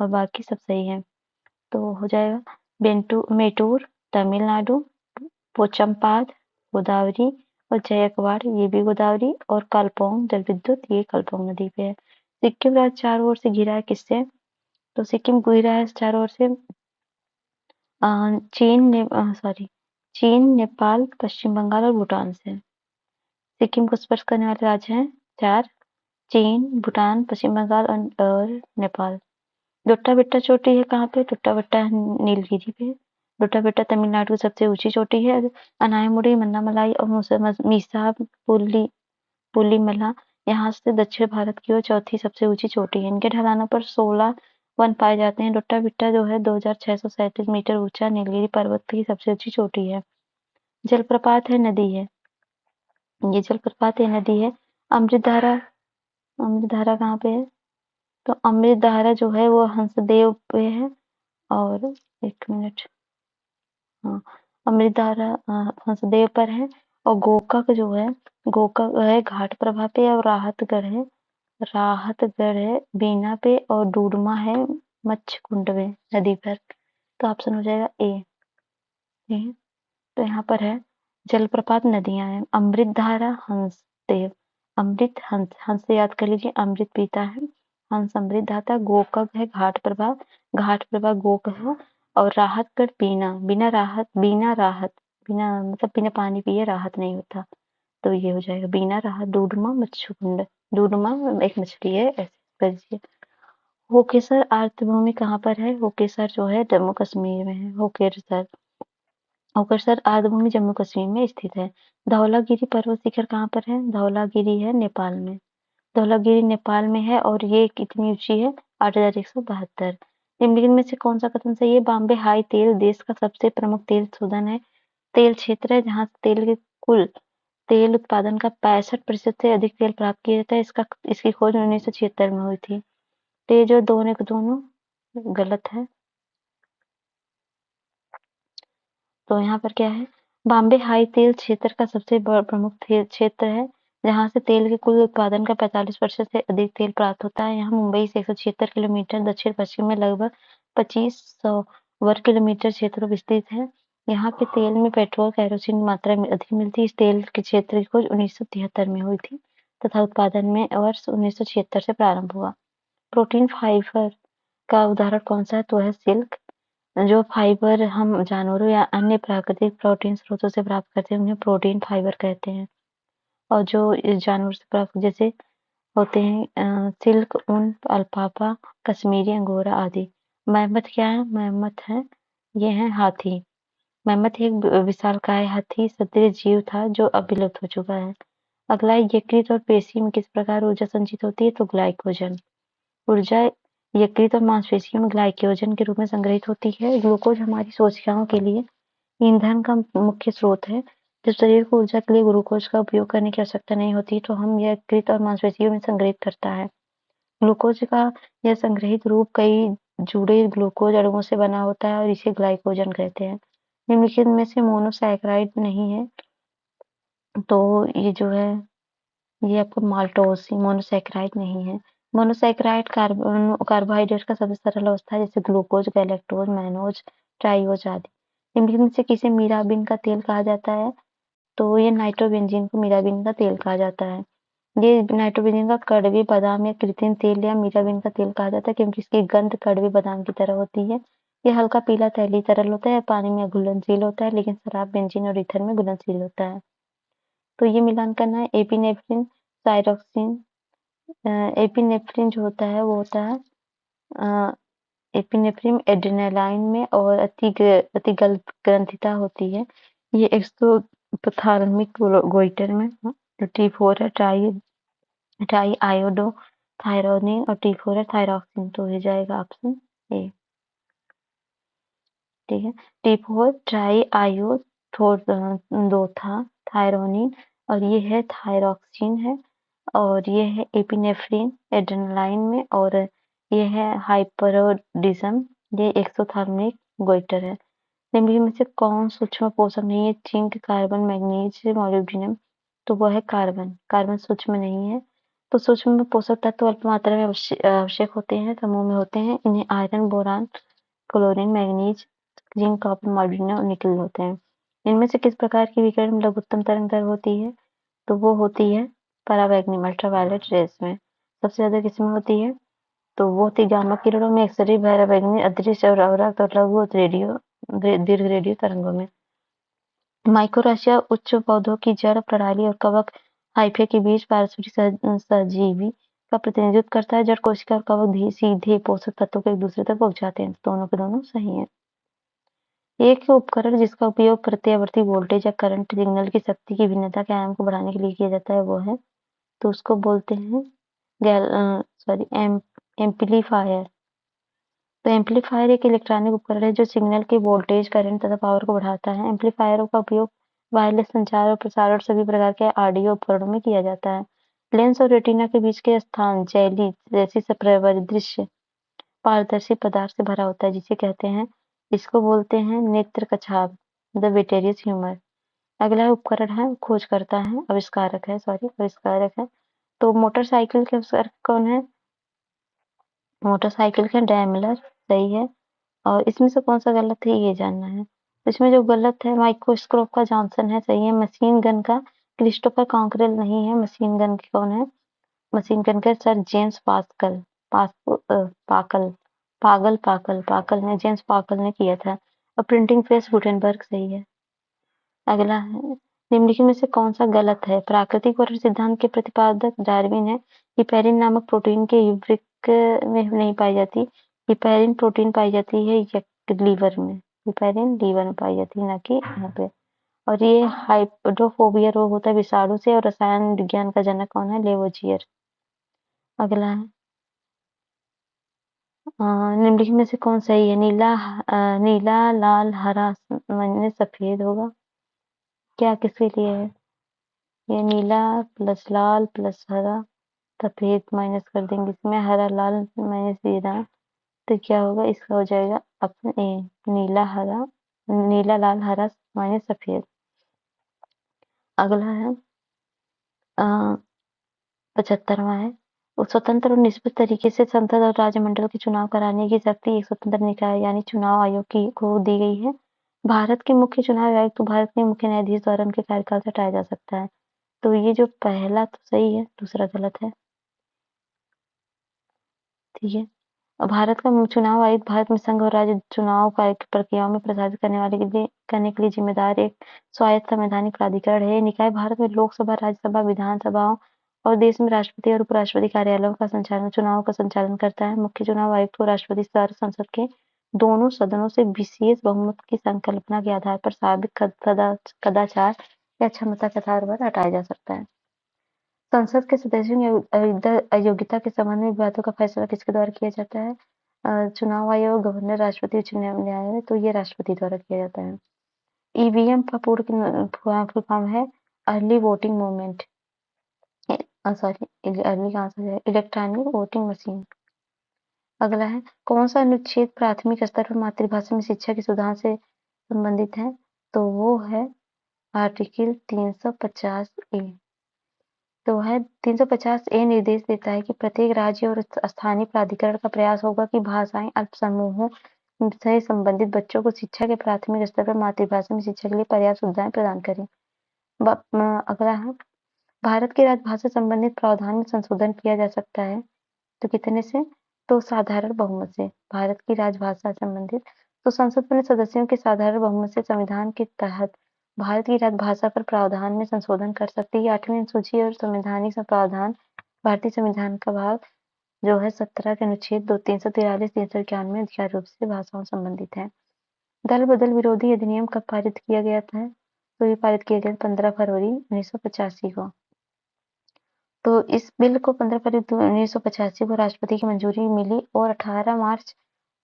और बाकी सब सही है। तो हो जाएगा मेटूर तमिलनाडु, पोचमपाद गोदावरी और जयकवाड़ ये भी गोदावरी और कलपोंग जल विद्युत ये कलपोंग नदी पे है। सिक्किम राज्य चारों ओर से घिरा है किससे? तो सिक्किम घिरा है चारों ओर से चीन, नेपाल, पश्चिम बंगाल और भूटान से। सिक्किम को स्पर्श करने वाले राज्य हैं 4, चीन, भूटान, पश्चिम बंगाल और नेपाल। डोट्टा बेट्टा चोटी है कहाँ पे? डोट्टा बेट्टा नीलगिरी पे। डोट्टा बेट्टा तमिलनाडु की सबसे ऊंची चोटी है। अनायमुड़ी, मन्नामलाई और मीसा पुलिमला यहाँ से दक्षिण भारत की ओर चौथी सबसे ऊंची चोटी है। इनके ढलानों पर 16 वन पाए जाते हैं। डोट्टा बेट्टा जो है 2637 मीटर ऊंचा नीलगिरी पर्वत की सबसे ऊंची चोटी है। जलप्रपात है, नदी है? ये जलप्रपात है, नदी है। अमृतधारा, अमृतधारा कहाँ पे है? तो अमृतधारा जो है वो हंसदेव पे है। और एक मिनट, हाँ, अमृतधारा हंसदेव पर है। और गोकक जो है, गोकक है घाट प्रभा पे और राहतगढ़ है बीना पे और डूडमा है मच्छकुंड में नदी पर। तो ऑप्शन हो जाएगा ए। तो यहाँ पर है जलप्रपात नदियां हैं अमृतधारा, हंसदेव। अमृत हंस, हंस से याद कर लीजिए, अमृत पीता है। हंस अमृत दाता, गोकक है घाट प्रभा गोक है। और राहतगढ़ बिना मतलब बिना पानी पिए राहत नहीं होता। तो ये हो जाएगा बीना राहत। डूडमा मच्छकुंड, डूडमा एक मछली है, ऐसे कर दीजिए। होकेसर आर्द्रभूमि कहाँ पर है? होकेसर जो है जम्मू कश्मीर में है। होकेसर आर्द्रभूमि जम्मू कश्मीर में स्थित है। धौलागिरी पर्वत शिखर कहाँ पर है? धौलागिरी है नेपाल में। धौलागिरी नेपाल में है और ये कितनी ऊंची है? 8,172। निम्नलिखित में से कौन सा कथन सही है? बॉम्बे हाई तेल देश का सबसे प्रमुख तेल शोधन है, तेल क्षेत्र है जहाँ तेल के कुल तेल उत्पादन का 65% से अधिक तेल प्राप्त किया जाता है। इसकी खोज 1976 में हुई थी। तो ये जो दोनों के दोनों गलत है। तो यहाँ पर क्या है? बॉम्बे हाई तेल क्षेत्र का सबसे प्रमुख क्षेत्र है जहाँ से तेल के कुल उत्पादन का 45% से अधिक तेल प्राप्त होता है। यहाँ मुंबई से 176 किलोमीटर दक्षिण पश्चिम में लगभग 2500 वर्ग किलोमीटर क्षेत्र विस्तृत है। यहाँ के तेल में पेट्रोल केरोसिन मात्रा में अधिक मिलती है। इस तेल के क्षेत्र की खोज 1973 में हुई थी तथा उत्पादन में वर्ष 1976 से प्रारंभ हुआ। प्रोटीन फाइबर का उदाहरण कौन सा है? तो है सिल्क। जो फाइबर हम जानवरों या अन्य प्राकृतिक प्रोटीन स्रोतों से प्राप्त करते हैं उन्हें प्रोटीन फाइबर कहते हैं। और जो इस जानवर से प्राप्त जैसे होते हैं सिल्क, ऊन, अल्पाका, कश्मीरी अंगोरा आदि। मैमथ क्या है? मैमथ है, ये है हाथी। मैमथ एक विशालकाय हाथी सदृश जीव था जो अब विलुप्त हो चुका है। अगला यकृत और पेशी में किस प्रकार ऊर्जा संचित होती है? तो ग्लाइकोजन। ऊर्जा यकृत और मांसपेशियों में ग्लाइकोजन के रूप में संग्रहित होती है। ग्लूकोज हमारी कोशिकाओं के लिए ईंधन का मुख्य स्रोत है। जब शरीर को ऊर्जा के लिए ग्लूकोज का उपयोग करने की आवश्यकता नहीं होती, तो हम यह यकृत और मांसपेशियों में संग्रहित करता है। ग्लूकोज का यह संग्रहित रूप कई जुड़े ग्लूकोज अणुओं से बना होता है और इसे ग्लाइकोजन कहते हैं। निम्नलिखित में से मोनोसैकेराइड नहीं है, तो ये जो है ये आपको माल्टोज मोनोसैकेराइड नहीं है। मोनोसैकेराइड कार्बोहाइड्रेट का सबसे सरल अवस्था है, जैसे ग्लूकोज, गैलेक्टोज, मैनोज, ट्राइओज आदि। इनमें से किसे मीराबिन का तेल कहा जाता है? तो ये नाइट्रोबेंजीन को मीराबिन का तेल कहा जाता है। ये नाइट्रोबेंजीन का कड़वे बादाम या कृत्रिम तेल या मीराबिन का तेल कहा जाता है, क्योंकि इसकी गंध कड़वे बादाम की तरह होती है। ये हल्का पीला तैलीय तरल होता है, पानी में घुलनशील होता है, लेकिन शराब, बेंजीन और ईथर में घुलनशील होता है। तो ये मिलान करना है एपिनेफ्रिन, थायरोक्सिन। एपिनेफ्रिन जो होता है वो होता है एपिनेफ्रिन एड्रेनालाइन में और अतिग्रंथिता होती है। ये एक्सोथार्मिक गोइटर में T4 है, ट्राई आयोडो थायरोनिन और T4 है थायरॉक्सिन। तो हो जाएगा ऑप्शन ए। ठीक है, T4 ट्राई आयोडोथा थायरोनिन और ये है थायरॉक्सिन है, और ये है एपिनेफ्रिन एड्रेनालाइन में, और ये है हाइपरडिज्म, ये एक्सोथर्मिक गोइटर है। निम्नलिखित में से कौन सूक्ष्म पोषक नहीं है? Zinc, carbon, manganese, molybdenum. तो वो है कार्बन। कार्बन सूक्ष्म नहीं है। तो सूक्ष्म में पोषक तत्व अल्प मात्रा में आवश्यक होते हैं, समूह में होते हैं। इन्हें iron, boron, chlorine, manganese, zinc, copper, molybdenum और निकल होते हैं। इनमें से किस प्रकार की विकिरण में लघुत्तम तरंग दैर्घ्य होती है? तो वो होती है पराबैंगनी अल्ट्रावायलेट रेस में। सबसे ज्यादा किसमें होती है? तो वो होती गामा किरणों में, एक्सरे, पराबैंगनी, अदृश्य और अवरक्त और लघु रेडियो दीर्घ रेडियो तरंगों में। माइकोराशिया उच्च पौधों की जड़ प्रणाली और कवक हाइफे के बीच पारस्परिक सहजीवी का प्रतिनिधित्व करता है। जड़ कोशिका और कवक सीधे पोषक तत्वों को एक दूसरे तक पहुंचाते हैं। दोनों के दोनों सही है। एक उपकरण जिसका उपयोग प्रत्यावर्ती वोल्टेज या करंट सिग्नल की शक्ति की भिन्नता के आयाम को बढ़ाने के लिए किया जाता है, वो है, तो उसको बोलते हैं एम्पलीफायर। तो एम्पलीफायर एक इलेक्ट्रॉनिक उपकरण है जो सिग्नल के वोल्टेज, करंट तथा पावर को बढ़ाता है। एम्पलीफायरों का उपयोग वायरलेस संचार और प्रसारण और सभी प्रकार के ऑडियो उपकरणों में किया जाता है। लेंस और रेटिना के बीच के स्थान जेली जैसी परिदृश्य पारदर्शी पदार्थ से भरा होता है, जिसे कहते हैं, इसको बोलते हैं नेत्र कछाप, द विटेरियस ह्यूमर। अगला उपकरण है, खोजकर्ता है, आविष्कारक है। तो मोटरसाइकिल के आविष्कारक कौन है? मोटरसाइकिल का डैमलर, सही है। और इसमें से कौन सा गलत है, ये जानना है। तो इसमें जो गलत है, माइक्रोस्कोप का जॉनसन है, सही है। मशीन गन का क्रिस्टोफर कॉकरेल नहीं है। मशीन गन के कौन है? मशीन गन के सर जेम्स पास्कल पास पाकल पाकल ने जेम्स पाकल ने किया था। और प्रिंटिंग प्रेस गुटेनबर्ग, सही है। अगला है, निम्नलिखित में से कौन सा गलत है? प्राकृतिक वर्ग सिद्धांत के प्रतिपादक डार्विन है। हिपेरिन नामक प्रोटीन के युग्मक में नहीं पाई जाती। हिपेरिन प्रोटीन पाई जाती है लीवर में। हिपेरिन लीवर में पाई जाती है, ना कि यहाँ पे। और ये हाइड्रोफोबिया रोग होता है विषाणु से। और रसायन विज्ञान का जनक कौन है? लेवोजियर। अगला है, निम्नलिखित में से कौन सही है? नीला, लाल, हरा माने सफेद होगा। क्या किसके लिए है? ये नीला प्लस लाल प्लस हरा, सफेद माइनस कर देंगे इसमें, हरा लाल माइनस नीला, तो क्या होगा? इसका हो जाएगा ऑप्शन ए, नीला लाल हरा माइनस सफेद। अगला है 75वां है, स्वतंत्र और निष्पक्ष तरीके से संसद और राज्यमंडल के चुनाव कराने की शक्ति एक स्वतंत्र निकाय यानी चुनाव आयोग को दी गई है। भारत के मुख्य चुनाव आयुक्त तो भारत के मुख्य न्यायाधीश द्वारा उनके कार्यकाल से हटाया जा सकता है। तो ये जो पहला तो सही है, दूसरा गलत है। ठीक है, और भारत का चुनाव आयुक्त भारत में संघ और राज्य चुनाव प्रक्रियाओं में प्रसारित करने के लिए जिम्मेदार एक स्वायत्त संवैधानिक प्राधिकरण है। ये निकाय भारत में लोकसभा, राज्यसभा, विधानसभाओं और देश में राष्ट्रपति और उपराष्ट्रपति कार्यालयों का चुनाव का संचालन करता है। मुख्य चुनाव आयुक्त को राष्ट्रपति द्वारा संसद के दोनों सदनों से विशेष बहुमत की संकल्पना के आधार पर साबित कदाचार या क्षमता के आधार पर हटाया जा सकता है। संसद के सदस्यों की अयोग्यता के संबंध में विवादों का फैसला किसके द्वारा किया जाता है? चुनाव आयोग, गवर्नर, राष्ट्रपति, उच्च न्यायालय। तो ये राष्ट्रपति द्वारा किया जाता है। ईवीएम का पूर्ण फुल फॉर्म है early voting movement, sorry early कहाँ से है, इलेक्ट्रॉनिक वोटिंग मशीन। अगला है कौन सा अनुच्छेद प्राथमिक स्तर पर मातृभाषा में शिक्षा की सुविधा से संबंधित है? तो वो है आर्टिकल 350 ए। तो है 350 ए निर्देश देता है कि प्रत्येक राज्य और स्थानीय प्राधिकरण का प्रयास होगा कि भाषाएं अल्प समूहों से संबंधित बच्चों को शिक्षा के प्राथमिक स्तर पर मातृभाषा में शिक्षा के लिए पर्याप्त सुविधाएं प्रदान करें। अगला है भारत की राजभाषा संबंधित प्रावधान में संशोधन किया जा सकता है। तो कितने से? तो साधारण बहुमत से। भारत की राजभाषा संबंधित तो संसद अपने सदस्यों के साधारण बहुमत से संविधान के तहत भारत की राजभाषा पर प्रावधान में संशोधन कर सकती है। 8वीं अनुसूची और संवैधानिक प्रावधान भारतीय संविधान का भाग जो है 17 के अनुच्छेद 343, 391 अधिकार रूप से भाषाओं संबंधित है। दल बदल विरोधी अधिनियम कब पारित किया गया था? तो ये पारित किया गया 15 फरवरी 1985 को। तो इस बिल को 15 फरवरी 1985 को राष्ट्रपति की मंजूरी मिली और 18 मार्च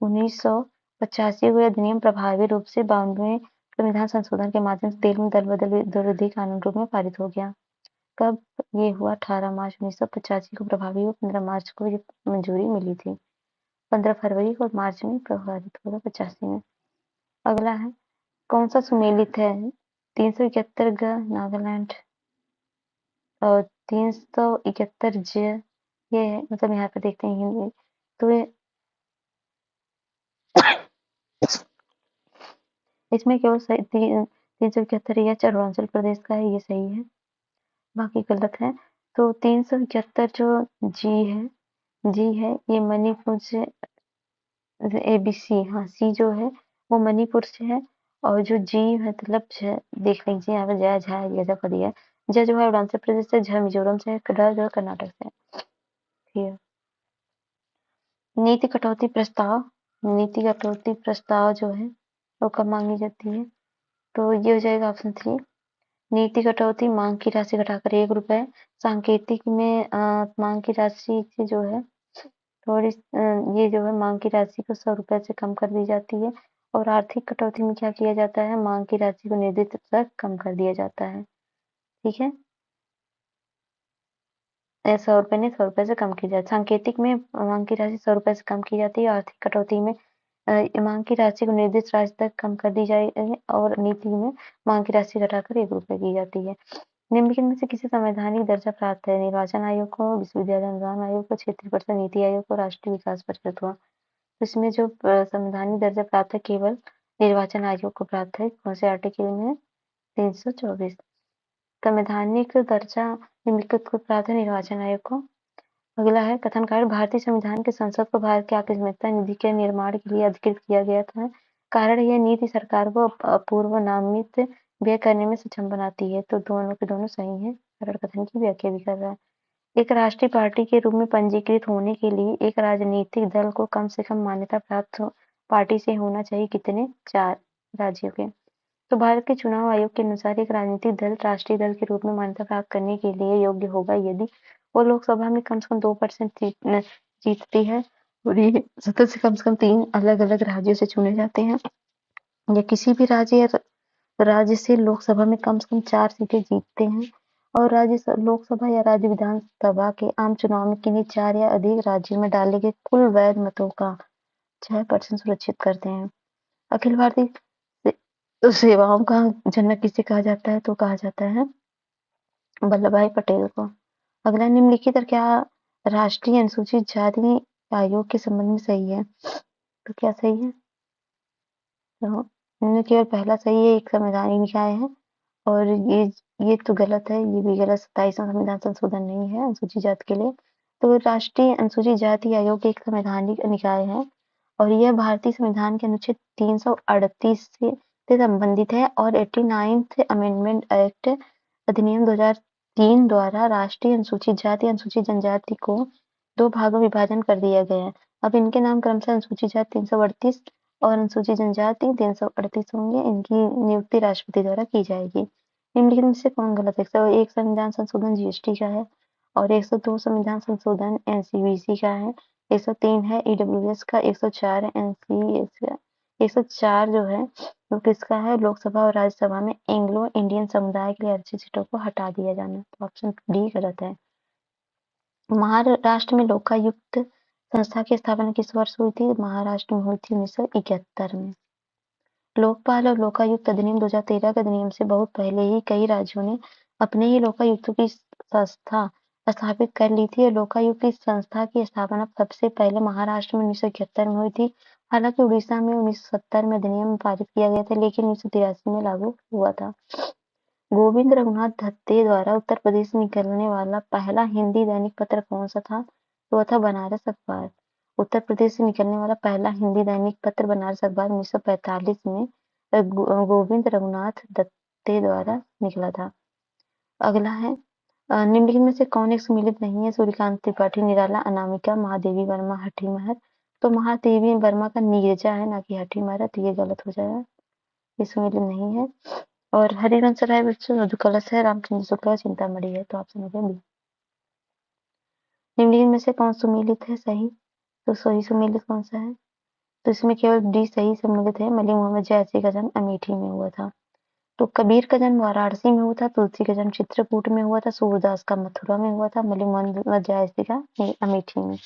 1985 को यह अधिनियम प्रभावी रूप से 52वें संविधान संशोधन के माध्यम से 13वें दल बदल विरोधी कानून रूप में पारित हो गया। कब ये हुआ? 18 मार्च 1985 को प्रभावी हुआ, 15 मार्च को ये मंजूरी मिली थी। 15 फरवरी को मार्च में प्रभावित होगा 85 में। अगला है कौन सा सुमेलित है? 371 ग नागालैंड और 371 ज ये है, मतलब यहाँ पे देखते हैं हिंदी तो ये इसमें केवल 371 ये अरुणाचल प्रदेश का है, ये सही है, बाकी गलत है। तो 371 जो जी है ये मणिपुर से ABC, हाँ सी जो है वो मणिपुर से है और जो जी मतलब देख लीजिए यहाँ पे जय झा जैसा कर दिया है। ज जो है अरुणाचल प्रदेश से, झ मिजोरम से, ड जो है कर्नाटक से। ठीक है। नीति कटौती प्रस्ताव जो है वो कब मांगी जाती है? तो ये हो जाएगा ऑप्शन 3। नीति कटौती मांग की राशि घटाकर 1 रुपए, सांकेतिक में मांग की राशि जो है थोड़ी ये जो है मांग की राशि को 100 रुपए से कम कर दी जाती है और आर्थिक कटौती में क्या किया जाता है? मांग की राशि को निर्धारित तक कम कर दिया जाता है। ठीक है, 100 रुपए नहीं 100 रुपए से कम की जाती है। सांकेतिक में मांग की राशि 100 रुपए से कम की जाती है। आर्थिक कटौती में मांग की राशि को निर्दिष्ट राशि तक कम कर दी जाएगी और नीति में मांग की राशि घटाकर 1 रुपए की जाती है। निम्नलिखित में से किसे संवैधानिक दर्जा प्राप्त है? निर्वाचन आयोग को, विश्वविद्यालय अनुदान आयोग को, क्षेत्रीय परिषद नीति आयोग को, राष्ट्रीय विकास परिषद को। इसमें जो संवैधानिक दर्जा प्राप्त है केवल निर्वाचन आयोग को प्राप्त है। कौन से आर्टिकल में? 324। संवैधानिक दर्जा निम्नलिखित को प्राप्त है? निर्वाचन आयोग को। अगला है कथन कार्य भारतीय संविधान के संसद को भारत की आकस्मिकता निधि के निर्माण के लिए अधिकृत किया गया था। कारण यह नीति सरकार को पूर्व नामित व्यय करने में सक्षम बनाती है। तो दोनों के दोनों सही है। सरल कथन की व्याख्या भी कर रहा है। एक राष्ट्रीय पार्टी के रूप में पंजीकृत होने के लिए एक राजनीतिक दल को कम से कम मान्यता प्राप्त पार्टी से होना चाहिए। कितने? 4 राज्यों के। तो भारत के चुनाव आयोग के अनुसार एक राजनीतिक दल राष्ट्रीय दल के रूप में मान्यता प्राप्त करने के लिए योग्य होगा यदि वो लोकसभा में कम से कम 2% जीतती है और ये सतत से कम 3 अलग-अलग राज्यों से चुने जाते हैं या किसी भी राज्य से लोकसभा में कम से कम 4 सीटें जीतते हैं और लोकसभा या राज्य विधानसभा के आम चुनाव में किन्हीं 4 या अधिक राज्यों में डाले गए कुल वैध मतों का 6% सुरक्षित करते हैं। अखिल भारतीय सेवाओं का जनक किसे कहा जाता है? तो कहा जाता है वल्लभ भाई पटेल को। अगला निम्नलिखित और क्या राष्ट्रीय अनुसूचित जाति आयोग के संबंध में सही है? तो क्या सही है? तो इनमें केवल पहला सही है, एक संवैधानिक निकाय है और ये तो गलत है, ये भी गलत। 27वां संविधान संशोधन नहीं है अनुसूचित जाति के लिए। तो राष्ट्रीय अनुसूचित जाति आयोग एक संवैधानिक निकाय है और यह भारतीय संविधान के अनुच्छेद 338 से संबंधित है और 89th अमेंडमेंट एक्ट अधिनियम 2003 द्वारा राष्ट्रीय अनुसूचित जाति अनुसूचित जनजाति को 2 भागों में विभाजन कर दिया गया है। अब इनके नाम क्रमशः अनुसूचित जाति 338 और अनुसूचित जनजाति 338 होंगे। इनकी नियुक्ति राष्ट्रपति द्वारा की जाएगी। निम्नलिखित में से कौन गलत है? एक संविधान संशोधन जीएसटी का है और 102 संविधान संशोधन एनसीवीसी का है, 103 है ईडब्ल्यूएस का, 104 है एनसीएस का, 104 जो है वो किसका है, लोकसभा और राज्यसभा में एंग्लो इंडियन समुदाय के लिए आरक्षित सीटों को हटा दिया जाना। तो ऑप्शन डी गलत है। महाराष्ट्र में लोकायुक्त संस्था की स्थापना किस वर्ष हुई थी? महाराष्ट्र में हुई थी 1971 में। लोकपाल और लोकायुक्त अधिनियम 2013 के अधिनियम से बहुत पहले ही कई राज्यों ने अपने ही लोकायुक्तों की संस्था स्थापित कर ली थी। लोकायुक्त की संस्था की स्थापना सबसे पहले महाराष्ट्र में 1971 में हुई थी। हालांकि उड़ीसा में 1970 में अधिनियम पारित किया गया था, लेकिन 1983 में लागू हुआ था। गोविंद रघुनाथ दत्ते द्वारा उत्तर प्रदेश से निकलने वाला पहला हिंदी दैनिक पत्र कौन सा था? तो वह था बनारस अखबार। उत्तर प्रदेश से निकलने वाला पहला हिंदी दैनिक पत्र बनारस अखबार 1945 में गोविंद रघुनाथ दत्ते द्वारा निकला था। अगला है निम्नलिखित में से कौन एक सम्मिलित नहीं है? सूर्यकांत त्रिपाठी, निराला, अनामिका, महादेवी वर्मा, हठीमहर। तो महादेवी वर्मा का नीरजा है, ना कि हठीमहर है, तो ये गलत हो जाएगा, ये सम्मिलित नहीं है। और हरिवंश राय बच्चों मधु कलश है, रामचंद्र शुक्ला चिंतामणि है। तो ऑप्शन हो गया बी। निम्नलिखित में से कौन सम्मिलित है? सही, तो सही सम्मिलित कौन सा है? तो इसमें केवल डी सही सम्मिलित है। मलिक मोहम्मद जैसी का जन्म अमेठी में हुआ था। तो कबीर का जन्म वाराणसी में हुआ था, तुलसी का जन्म चित्रकूट में हुआ था, सूरदास का मथुरा में हुआ था, मलिक मोहम्मद जैसी का अमेठी में।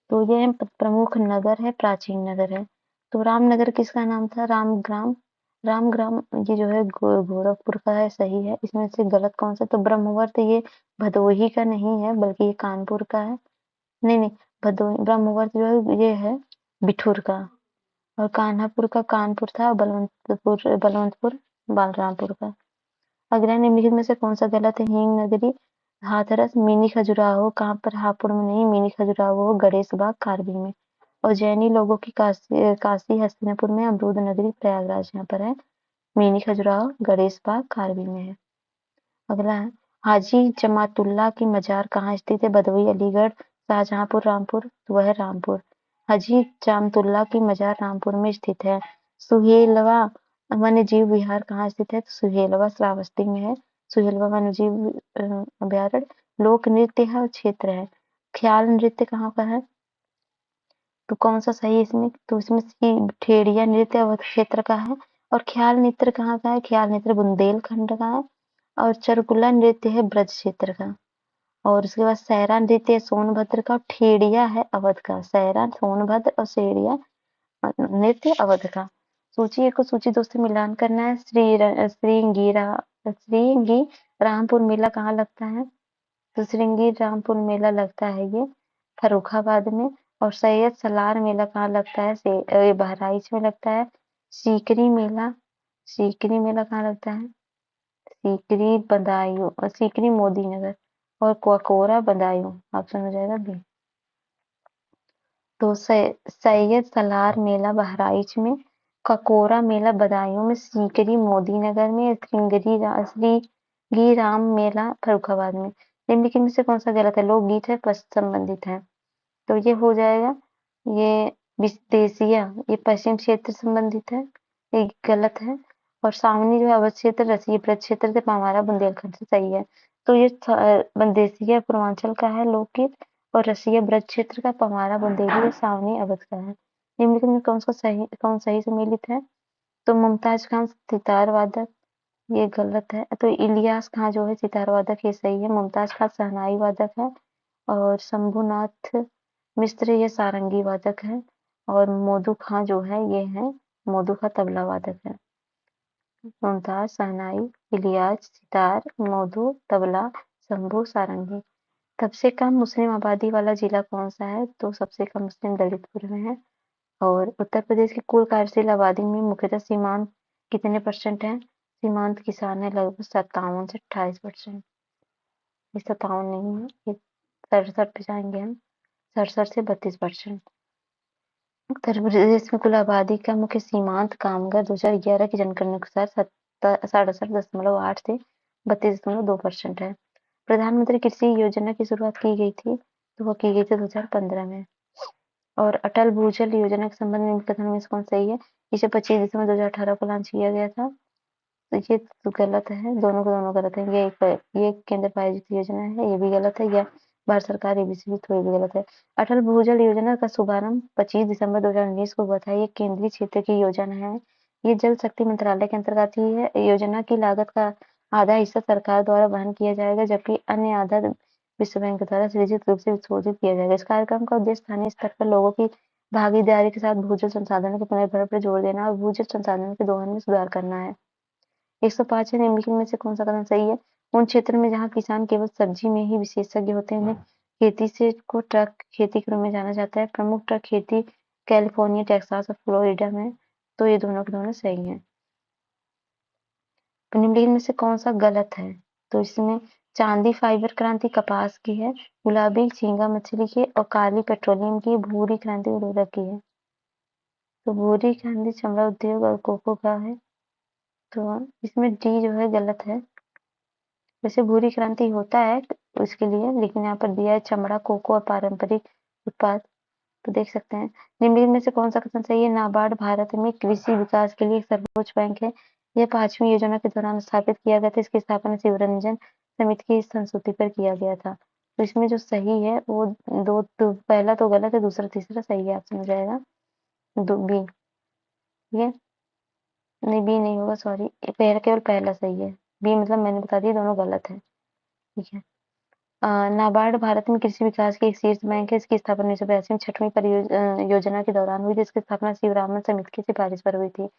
तो ये प्रमुख नगर है, प्राचीन नगर है। तो रामनगर किसका नाम था? रामग्राम। रामग्राम ये जो है गोरखपुर का है, सही है। इसमें से गलत कौन सा? तो ब्रह्मवर्त ये भदोही का नहीं है, बल्कि ये कानपुर का है। नहीं नहीं, भदोही ब्रह्मवर्त जो है ये है बिठूर का, और कान्हापुर का कानपुर था, बलवंतपुर बालरामपुर का। अगला निम्नलिखित में से कौन सा गलत है? हींग नगरी हाथरस, मिनी खजुराहो कहाँ पर? हापुड़ में नहीं, मिनी खजुराहो गणेश बाग कार्बी में। और जैनी लोगों की काशी हस्तिनापुर में, अमरूद नगरी प्रयागराज यहाँ पर है, मिनी खजुराहो गणेश बाग कार्बी में है। अगला है हाजी जमातुल्लाह की मजार कहाँ स्थित है? भदोही, अलीगढ़, शाहजहांपुर, रामपुर। तो वह है रामपुर। हाजी जामतुल्लाह की मजार रामपुर में स्थित है। सुहेलवा वन्य जीव विहार कहाँ स्थित है? तो सुहेलवा श्रावस्ती में है, सुहेलवा वन्य जीव अभ्यारण्य। लोक नृत्य है और क्षेत्र है। ख्याल नृत्य कहाँ का है? तो कौन सा सही इसमें? तो इसमें ठेड़िया नृत्य अवध क्षेत्र का है। और ख्याल नृत्य कहाँ का है? ख्याल नृत्य बुंदेलखंड का है। और चरकुला नृत्य है ब्रज क्षेत्र का। और उसके बाद सैरा नृत्य है सोनभद्र का, और ठेड़िया है अवध का। सैरा सोनभद्र और सेड़िया नृत्य अवध का। सूची एक को सूची दो से मिलान करना है। श्रृंगी रामपुर मेला कहाँ लगता है? तो श्रृंगी रामपुर मेला लगता है ये फर्रुखाबाद में। और सैयद सलार मेला कहाँ लगता है? ये बहराइच में लगता है। सीकरी मेला कहाँ लगता है? सीकरी बदायूं और सीकरी मोदी नगर। और कोकोरा बदायूं, ऑप्शन हो जाएगा बी। तो सैयद सलार मेला बहराइच में, ककोरा मेला बदायूं में, सीकरी मोदी नगर में, श्रीगी राम मेला फर्रुखाबाद में। निम्नलिखित में से कौन सा गलत है? लोकगीत है, संबंधित है। तो ये हो जाएगा ये विदेशिया, ये पश्चिम क्षेत्र संबंधित है, ये गलत है। और सावनी जो है अवध क्षेत्र, रसिया ब्रज क्षेत्र से, पामारा बुंदेलखंड से, सही है। तो ये बंदेसिया पूर्वांचल का है लोकगीत, और रसिया ब्रज क्षेत्र का, पमारा बुंदेली, सावनी अवध का है। निम्नलिखित में कौन सही सम्मिलित है? तो मुमताज खान सितार वादक, ये गलत है। तो इलियास खां जो है सितार वादक, ये सही है। मुमताज खान शहनाई वादक है। और शंभुनाथ मिश्र ये सारंगी वादक है। और मोदू खां जो है ये है मोदू खां तबला वादक है। मुमताज शहनाई, इलियास सितार, मोदू तबला, शंभू सारंगी। सबसे कम मुस्लिम आबादी वाला जिला कौन सा है? तो सबसे कम मुस्लिम ललितपुर में है। और उत्तर प्रदेश की कुल कार्यशील आबादी में मुख्यतः सीमांत कितने परसेंट है? सीमांत किसान है लगभग 57 से 28%। ये 57 नहीं है, ये 67 पे जाएंगे हम, 67 से 32%। उत्तर प्रदेश में कुल आबादी का मुख्य सीमांत कामगार 2011 की जनगणना के अनुसार 67.8 से 32.2% है। प्रधानमंत्री कृषि योजना की शुरुआत की गई थी, तो वह की गई थी 2015 में। और अटल भूजल योजना के संबंध में कथन में कौन सही है? इसे 25 दिसंबर 2018 को लॉन्च किया गया था। ये तो गलत है, दोनों के दोनों गलत है। ये केंद्र प्रायोजित योजना है, ये भी गलत है, या भारत सरकार ये भी तो ये भी गलत है। अटल भूजल योजना का शुभारंभ 25 दिसंबर 2019 को हुआ था। ये केंद्रीय क्षेत्र की योजना है। ये जल शक्ति मंत्रालय के अंतर्गत ही है। योजना की लागत का आधा हिस्सा सरकार द्वारा वहन किया जाएगा, जबकि अन्य आधा विश्व बैंक द्वारा सृजित रूप से शोधित किया जाएगा। इस कार्यक्रम का उद्देश्य स्थानीय स्तर पर लोगों की भागीदारी के साथ भूजल संसाधनों के पुनर्भरण पर जोर देना और भूजल संसाधनों के दोहन में सुधार करना है। 105 है, निम्नलिखित में से कौन सा कथन सही है? उन क्षेत्रों में जहाँ किसान केवल सब्जी में ही विशेषज्ञ होते हैं, उन्हें खेती से को ट्रक खेती के रूप में जाना जाता है। प्रमुख ट्रक खेती कैलिफोर्निया, टेक्सास और फ्लोरिडा में, तो ये दोनों के दोनों सही हैं। तो निम्नलिखित में से कौन सा गलत है? तो इसमें चांदी फाइबर क्रांति कपास की है, गुलाबी झींगा मछली की और काली पेट्रोलियम की, भूरी क्रांति उर्वरक की है। तो भूरी क्रांति चमड़ा उद्योग और कोको का है, तो इसमें डी जो है गलत है। वैसे भूरी क्रांति होता है उसके लिए, लेकिन यहाँ पर दिया है चमड़ा, कोको और पारंपरिक उत्पाद, तो देख सकते हैं। निम्नलिखित में से कौन सा कथन सही है? नाबार्ड भारत में कृषि विकास के लिए एक सर्वोच्च बैंक है। यह 5वीं योजना के दौरान स्थापित किया गया था। इसकी स्थापना शिवरंजन समिति की संस्तुति पर किया गया था। तो इसमें जो सही है वो पहला तो गलत है, दूसरा तीसरा सही है, ऑप्शन हो जाएगा बी। ठीक है, नहीं बी नहीं होगा, सॉरी, केवल पहला सही है, बी मतलब मैंने बता दिया दोनों गलत है। ठीक है, नाबार्ड भारत में कृषि विकास की एक शीर्ष बैंक है। इसकी स्थापना 1982 में 6वीं योजना के दौरान हुई थी। इसकी स्थापना शिवरामन समिति की सिफारिश पर हुई थी।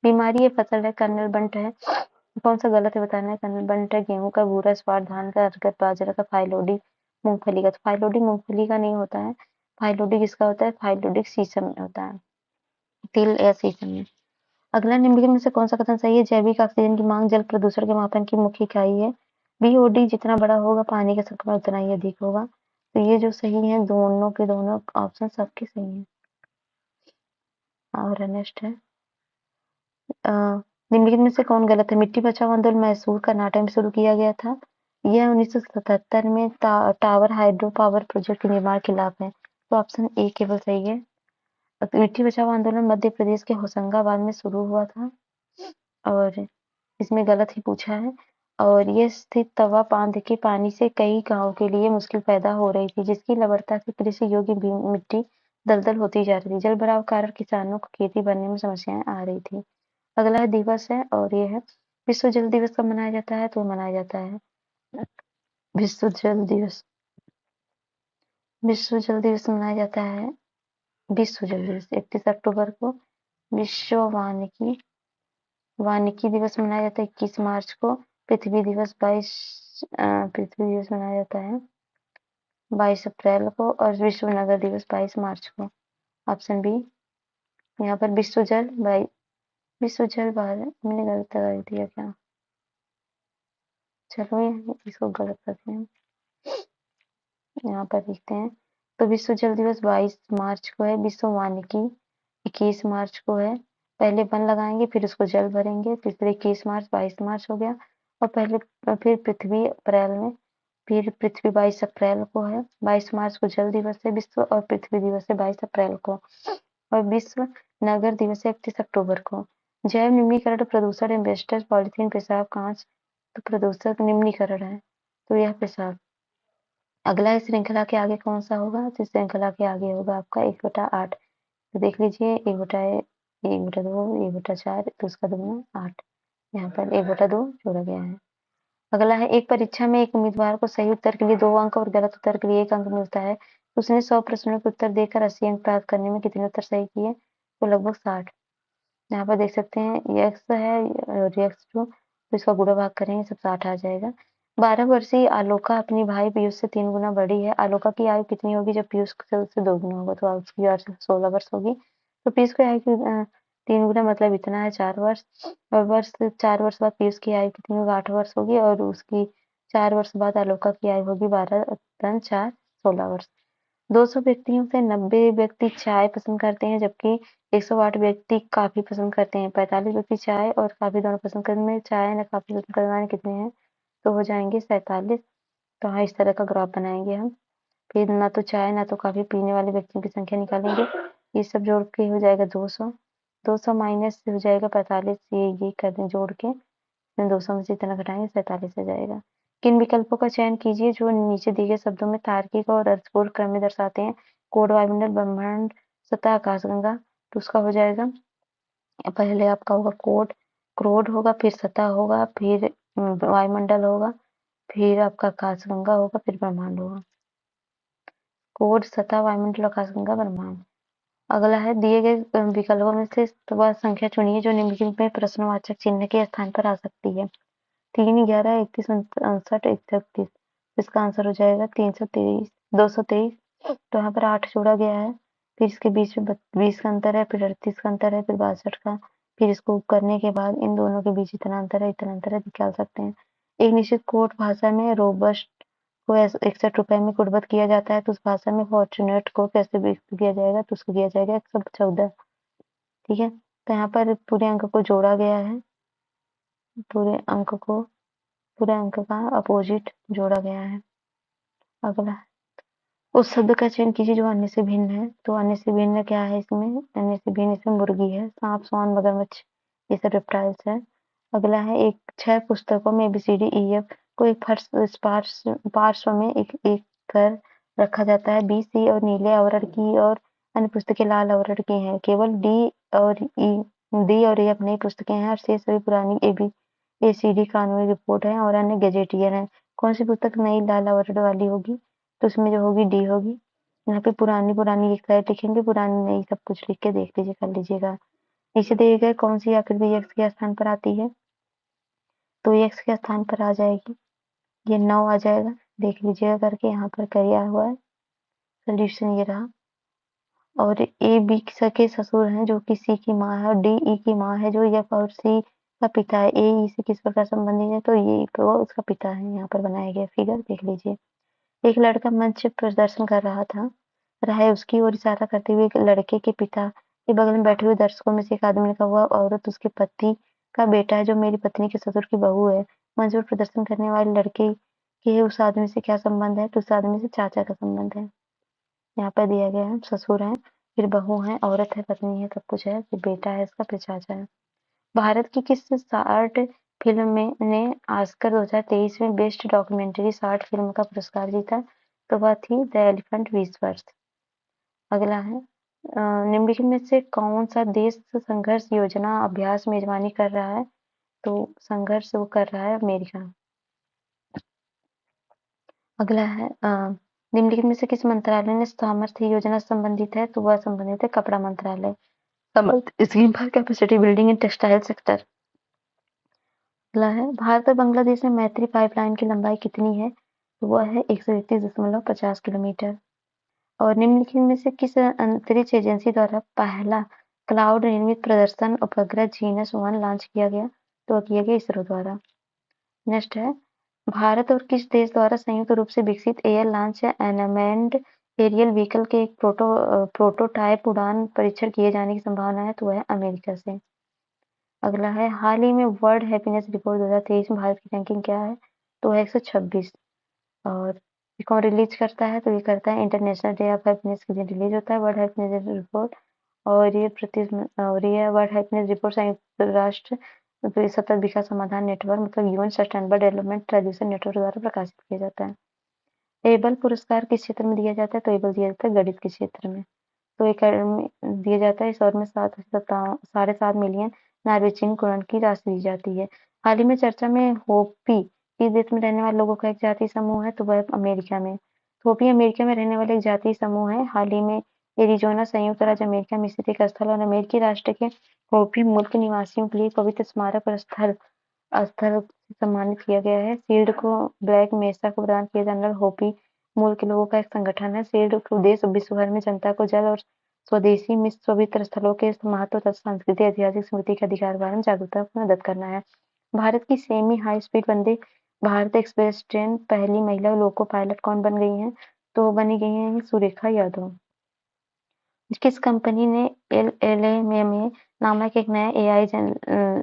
बीमारी ये फसल है, कर्नल बंट है, कौन सा गलत है बताना है। कर्नल बंट है गेहूं का, भूरा स्पॉट धान का, अर्गत बाजरा का, फाइलोडी मूंगफली का। तो फाइलोडी मूंगफली का नहीं होता है, फाइलोडी किसका होता है? फाइलोडिक सीसम में होता है, तिल या सीसम में। अगला निम्नलिखित में से कौन सा कथन सही है? जैविक ऑक्सीजन की मांग जल प्रदूषण के मापन की मुख्य इकाई है। बीओडी जितना बड़ा होगा पानी का संक्रमण उतना ही अधिक होगा। तो ये जो सही है दोनों के दोनों ऑप्शन सबके सही हैं। और नेक्स्ट है निम्नलिखित में से कौन गलत है? मिट्टी बचाओ आंदोलन मैसूर कर्नाटक में शुरू किया गया था। यह 1977 में टावर हाइड्रो पावर प्रोजेक्ट के निर्माण के खिलाफ है। तो ऑप्शन ए केवल सही है। मिट्टी बचाओ आंदोलन मध्य प्रदेश के होशंगाबाद में शुरू हुआ था और इसमें गलत ही पूछा है। और ये स्थित तवा बांध के पानी से कई गांव के लिए मुश्किल पैदा हो रही थी, जिसकी लवणता से कृषि योग्य मिट्टी दलदल होती जा रही थी। जल भराव कारण किसानों को खेती करने में समस्याएं आ रही थी। अगला दिवस है और ये है विश्व जल दिवस कब मनाया जाता है? तो मनाया जाता है विश्व जल दिवस, विश्व जल दिवस मनाया जाता है विश्व जल दिवस 31 अक्टूबर को। विश्व वानिकी दिवस मनाया जाता है 21 मार्च को। पृथ्वी दिवस 22 पृथ्वी दिवस मनाया जाता है 22 अप्रैल को और विश्व नगर दिवस 22 मार्च को। Option B. यहाँ पर विश्व जल मैंने गलत कर दिया क्या? चलो इसको गलत करते हैं, यहाँ पर लिखते हैं। तो विश्व जल दिवस 22 मार्च को है। विश्व वानिकी 21 मार्च को है। पहले वन लगाएंगे फिर उसको जल भरेंगे, फिर 21 मार्च 22 मार्च हो गया। और फिर पृथ्वी अप्रैल में, फिर पृथ्वी 22 अप्रैल को है। 22 मार्च को जल दिवस है विश्व और पृथ्वी दिवस है 22 अप्रैल को। और विश्व नगर दिवस है 31 अक्टूबर को। जैव निम्नीकरण प्रदूषण एस्बेस्टस पॉलीथीन पेशाब कांच, तो प्रदूषक निम्नीकरण है, तो यह पेशाब। अगला इस श्रृंखला के आगे कौन सा होगा? तो इस श्रृंखला के आगे होगा आपका 1/8। तो देख लीजिए 1/2 1/4 तो उसका दुगना 8, यहाँ पर 1/2 जोड़ा गया है। अगला है एक परीक्षा में एक उम्मीदवार को सही उत्तर के लिए 2 अंक और गलत उत्तर के लिए 1 अंक मिलता है। तो उसने 100 प्रश्नों के उत्तर देकर 80 अंक प्राप्त करने में कितने उत्तर सही किए? तो लगभग 60। यहाँ पर देख सकते हैं यक्स है और यक्स टू, तो इसका गुणा भाग करेंगे सब 60 आ जाएगा। 12 वर्षीय आलोका अपनी भाई पीयूष से 3 गुना बड़ी है। आलोका की आयु कितनी होगी जब पीयूष से उससे 2 गुना होगा? तो उसकी आयु 16 वर्ष होगी। तो पीयूष की आयु 3 गुना मतलब इतना है 4 वर्ष। और 4 वर्ष बाद पीयूष की आयु कितनी होगी? 8 वर्ष होगी और उसकी 4 वर्ष बाद आलोका की आयु होगी 12 3 4 16 वर्ष। 200 व्यक्तियों से 90 व्यक्ति चाय पसंद करते हैं, जबकि 108 व्यक्ति कॉफी पसंद करते हैं। 45 व्यक्ति चाय और कॉफी दोनों पसंद करने में, चाय न कॉफी पसंद करने वाले कितने हैं? तो हो जाएंगे 47। तो हाँ इस तरह का ग्राफ बनाएंगे हम। फिर ना तो चाय ना तो कॉफी पीने वाले व्यक्तियों की संख्या निकालेंगे। ये सब जोड़ के हो जाएगा 200। 200 माइनस हो जाएगा 45, ये कर दें जोड़ के इसमें 200 में से इतना घटाएंगे 47 आ जाएगा। किन विकल्पों का चयन कीजिए जो नीचे दिए गए शब्दों में तार्किक और अर्थपूर्ण क्रम में दर्शाते हैं। कोड, वायुमंडल, ब्रह्मांड, सतह, आकाशगंगा। तो उसका हो जाएगा, पहले आपका होगा कोड, क्रोड होगा, फिर सतह होगा, फिर वायुमंडल होगा, फिर आपका आकाशगंगा होगा, फिर ब्रह्मांड होगा। कोड, सतह, वायुमंडल, आकाशगंगा, ब्रह्मांड। अगला है दिए गए विकल्पों में से वह संख्या चुनिए जो निम्नलिखित में प्रश्नवाचक चिन्ह के स्थान पर आ सकती है। 3, 11, 31, 59, 31। इसका आंसर हो जाएगा 323, 223। तो यहाँ पर 8 जोड़ा गया है, फिर इसके बीच में 20 का अंतर है, फिर 38 का अंतर है, फिर 62 का, फिर इसको करने के बाद इन दोनों के बीच इतना अंतर है, इतना अंतर है, निकाल सकते हैं। एक निश्चित कोड भाषा में रोबस्ट को 61 रुपए में कुटबद्ध किया जाता है, तो उस भाषा में फॉर्चूनेट को कैसे व्यक्त किया जाएगा, तो उसको किया जाएगा 114। ठीक है, तो यहाँ पर पूरे अंक को जोड़ा गया है, पूरे अंक को, पूरे अंक का अपोजिट जोड़ा गया है। अगला, उस शब्द का चयन कीजिए जो अन्य से भिन्न है। तो अन्य से भिन्न क्या है इसमें? अन्य से भिन्न इसमें मुर्गी है, सांप, स्वान, मगरमच्छ, ये सब रेप्टाइल्स है। अगला है एक 6 पुस्तकों में ABCDEF को एक पार्श्व में एक एक कर रखा जाता है। B, C और नीले आवरण की और अन्य पुस्तकें लाल आवरण की हैं। केवल D और F नई पुस्तकें हैं और शेष सभी पुरानी ABCD कानूनी रिपोर्ट है और अन्य गजेटियर हैं। कौन सी पुस्तक नई लाल आवरण वाली होगी? तो उसमें जो होगी डी होगी। यहाँ पे पुरानी एक साइड लिखेंगे, पुरानी नई सब कुछ लिख के देख लीजिए, कर लीजिएगा। नीचे दिए गए कौन सी आकृति x के स्थान पर आती है? तो x के स्थान पर आ जाएगी, ये 9 आ जाएगा। देख लीजिएगा करके, यहाँ पर किया हुआ है, सोल्यूशन ये रहा। और ए बी के ससुर हैं जो कि सी की माँ है, और डी ई की माँ है जो एफ और सी का पिता है। ए ई से किस प्रकार संबंधित है? तो ये तो उसका पिता है। यहाँ पर बनाया गया फिगर देख लीजिए। एक लड़का मंच प्रदर्शन कर रहा है, उसकी ओर इशारा करते हुए एक लड़के के पिता के बगल में बैठे हुए दर्शकों में से एक आदमी ने कहा, वह औरत उसके पति का बेटा है जो मेरी पत्नी के ससुर की बहू है। मंच पर प्रदर्शन करने वाले लड़के के उस आदमी से क्या संबंध है? तो उस आदमी से चाचा का संबंध है। यहाँ पर दिया गया है, ससुर है, फिर बहू है, औरत है, पत्नी है, सब कुछ है, फिर बेटा है इसका, फिर चाचा है। भारत की किस शार्ट फिल्म ने ऑस्कर 2023 में बेस्ट डॉक्यूमेंट्री शार्ट फिल्म का पुरस्कार जीता? तो वह थी द एलिफेंट व्हिस्पर्स। अगला है निम्नलिखित में से कौन सा देश संघर्ष योजना अभ्यास मेजबानी कर रहा है? तो संघर्ष वो कर रहा है अमेरिका। अगला है निम्नलिखित में से किस मंत्रालय ने सामर्थ्य योजना संबंधित है? तो वह संबंधित है कपड़ा मंत्रालय। Scheme for capacity building in textile sector. अगला है भारत और बांग्लादेश में मैत्री पाइपलाइन की लंबाई कितनी है? तो वह है 131.50 किलोमीटर। और निम्नलिखित में से किस अंतरिक्ष एजेंसी द्वारा पहला क्लाउड निर्मित प्रदर्शन उपग्रह जीनस 1 लॉन्च किया गया? तो किया गया इसरो द्वारा। नेक्स्ट है भारत और किस देश द्वारा संयुक्त रूप से विकसित एयर लॉन्च या अनमैन्ड एरियल व्हीकल के एक प्रोटोटाइप उड़ान परीक्षण किए जाने की संभावना है? तो वह है अमेरिका से। अगला है हाल ही में वर्ल्ड हैप्पीनेस रिपोर्ट 2023 में भारत की रैंकिंग क्या है? तो है 126। और ये कौन रिलीज करता है? तो ये करता है इंटरनेशनल डे ऑफ हैप्पीनेस के दिन रिलीज होता है वर्ल्ड हैप्पीनेस रिपोर्ट। और ये वर्ल्ड हैप्पीनेस रिपोर्ट संयुक्त राष्ट्र सतत विकास समाधान नेटवर्क मतलब UN sustainable development tradition network द्वारा प्रकाशित किया जाता है। एबल पुरस्कार किस क्षेत्र में दिया जाता है? तो एबल दिया जाता है गणित के क्षेत्र में। तो एक दिया जाता है, इस और में 7.7 मिलियन नॉर्वेजियन क्रोनर की राशि दी जाती है। हाल ही में चर्चा में होपी किस देश में रहने वाले लोगों का एक जातीय समूह है? तो वह अमेरिका में। होपी अमेरिका में रहने वाले एक जातीय समूह है। हाल ही में एरिजोना संयुक्त राज्य अमेरिका में स्थित एक स्थल और अमेरिकी राष्ट्र के होपी मूल के निवासियों के लिए पवित्र स्मारक और स्थल स्थल से सम्मानित किया गया है। शील्ड को ब्लैक मेसा को प्रदान किया जाने वाला होपी मूल के लोगों का एक संगठन है। शील्ड का उद्देश्य विश्व भर में जनता को जल और स्वदेशी मिश्र पवित्र स्थलों के महत्व तथा सांस्कृतिक ऐतिहासिक स्मृति के अधिकार के बारे में जागरूकता को मदद करना है। भारत की semi high speed Vande Bharat express train पहली महिला लोको पायलट कौन बन गई हैं? तो बनी गई हैं सुरेखा यादव। किस कंपनी ने LLM नामक एक नया AI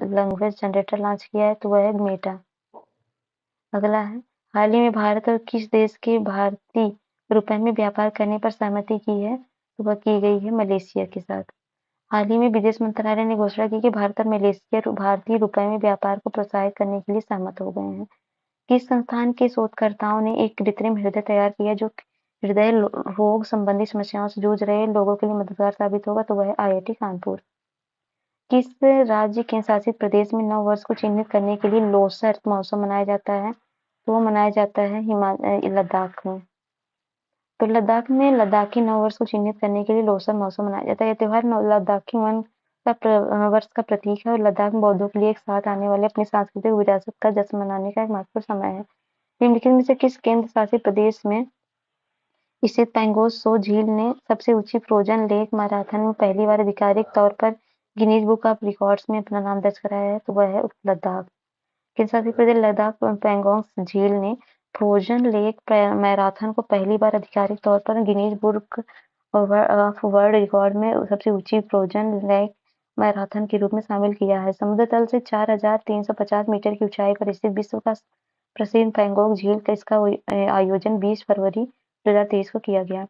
लैंग्वेज जनरेटर लॉन्च किया है? तो वह है मेटा। अगला है हाल ही में भारत और किस देश के भारतीय रुपए में व्यापार करने पर सहमति की है? तो वह की गई है मलेशिया के साथ। हाल ही में विदेश मंत्रालय ने घोषणा की कि भारत और मलेशिया भारतीय रुपये में व्यापार को प्रोत्साहित करने के लिए सहमत हो गए हैं। किस संस्थान के शोधकर्ताओं ने एक कृत्रिम हृदय तैयार किया जो हृदय रोग संबंधी समस्याओं से जूझ रहे लोगों के लिए मददगार साबित होगा? तो वह है आईआईटी कानपुर। किस राज्य केंद्रशासित प्रदेश में नव वर्ष को चिन्हित करने के लिए लोसर महोत्सव मनाया जाता है? तो वो मनाया जाता है लद्दाख में। तो लद्दाख में लद्दाखी नव वर्ष को चिन्हित करने के लिए लोसर महोत्सव मनाया जाता है। यह त्योहार लद्दाखी वन का वर्ष का प्रतीक है और लद्दाख में बौद्धों के लिए एक साथ आने वाले अपनी सांस्कृतिक विरासत का जश्न मनाने का एक महत्वपूर्ण समय है। निम्नलिखित में से किस केंद्र शासित प्रदेश में स्थित पैंगोंग त्सो झील ने सबसे ऊंची फ्रोजन लेक मैराथन में पहली बार आधिकारिक तौर पर गिनीज बुक ऑफ रिकॉर्ड्स में अपना नाम दर्ज कराया है? तो वह है लद्दाख। केंद्र शासित प्रदेश लद्दाख पैंगोंग झील ने फ्रोजन लेक मैराथन को पहली बार आधिकारिक तौर पर Guinness book of world record में सबसे ऊंची फ्रोजन लेक मैराथन के रूप में शामिल किया है। समुद्र तल से 4,350 मीटर की ऊंचाई पर स्थित विश्व का प्रसिद्ध पैंगोंग झील का इसका आयोजन 20 फरवरी 2023 को किया गया।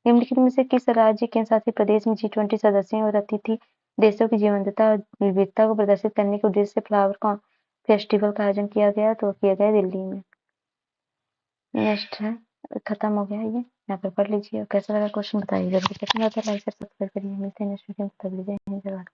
निम्नलिखित में से किस राज्य केंद्र शासित प्रदेश में G20 सदस्यों और अतिथि देशों की जीवंतता और विविधता को प्रदर्शित करने के उद्देश्य से फ्लावर फेस्टिवल का आयोजन किया गया? तो किया गया दिल्ली में। नेक्स्ट है, खत्म हो गया ये, यहाँ पे पढ़ लीजिए। कैसा लगा क्वेश्चन बताइए जरूर। कैसा लगा लाइक सब्सक्राइब करिए। मिलते हैं नेक्स्ट वीडियो में, तब लीजिए।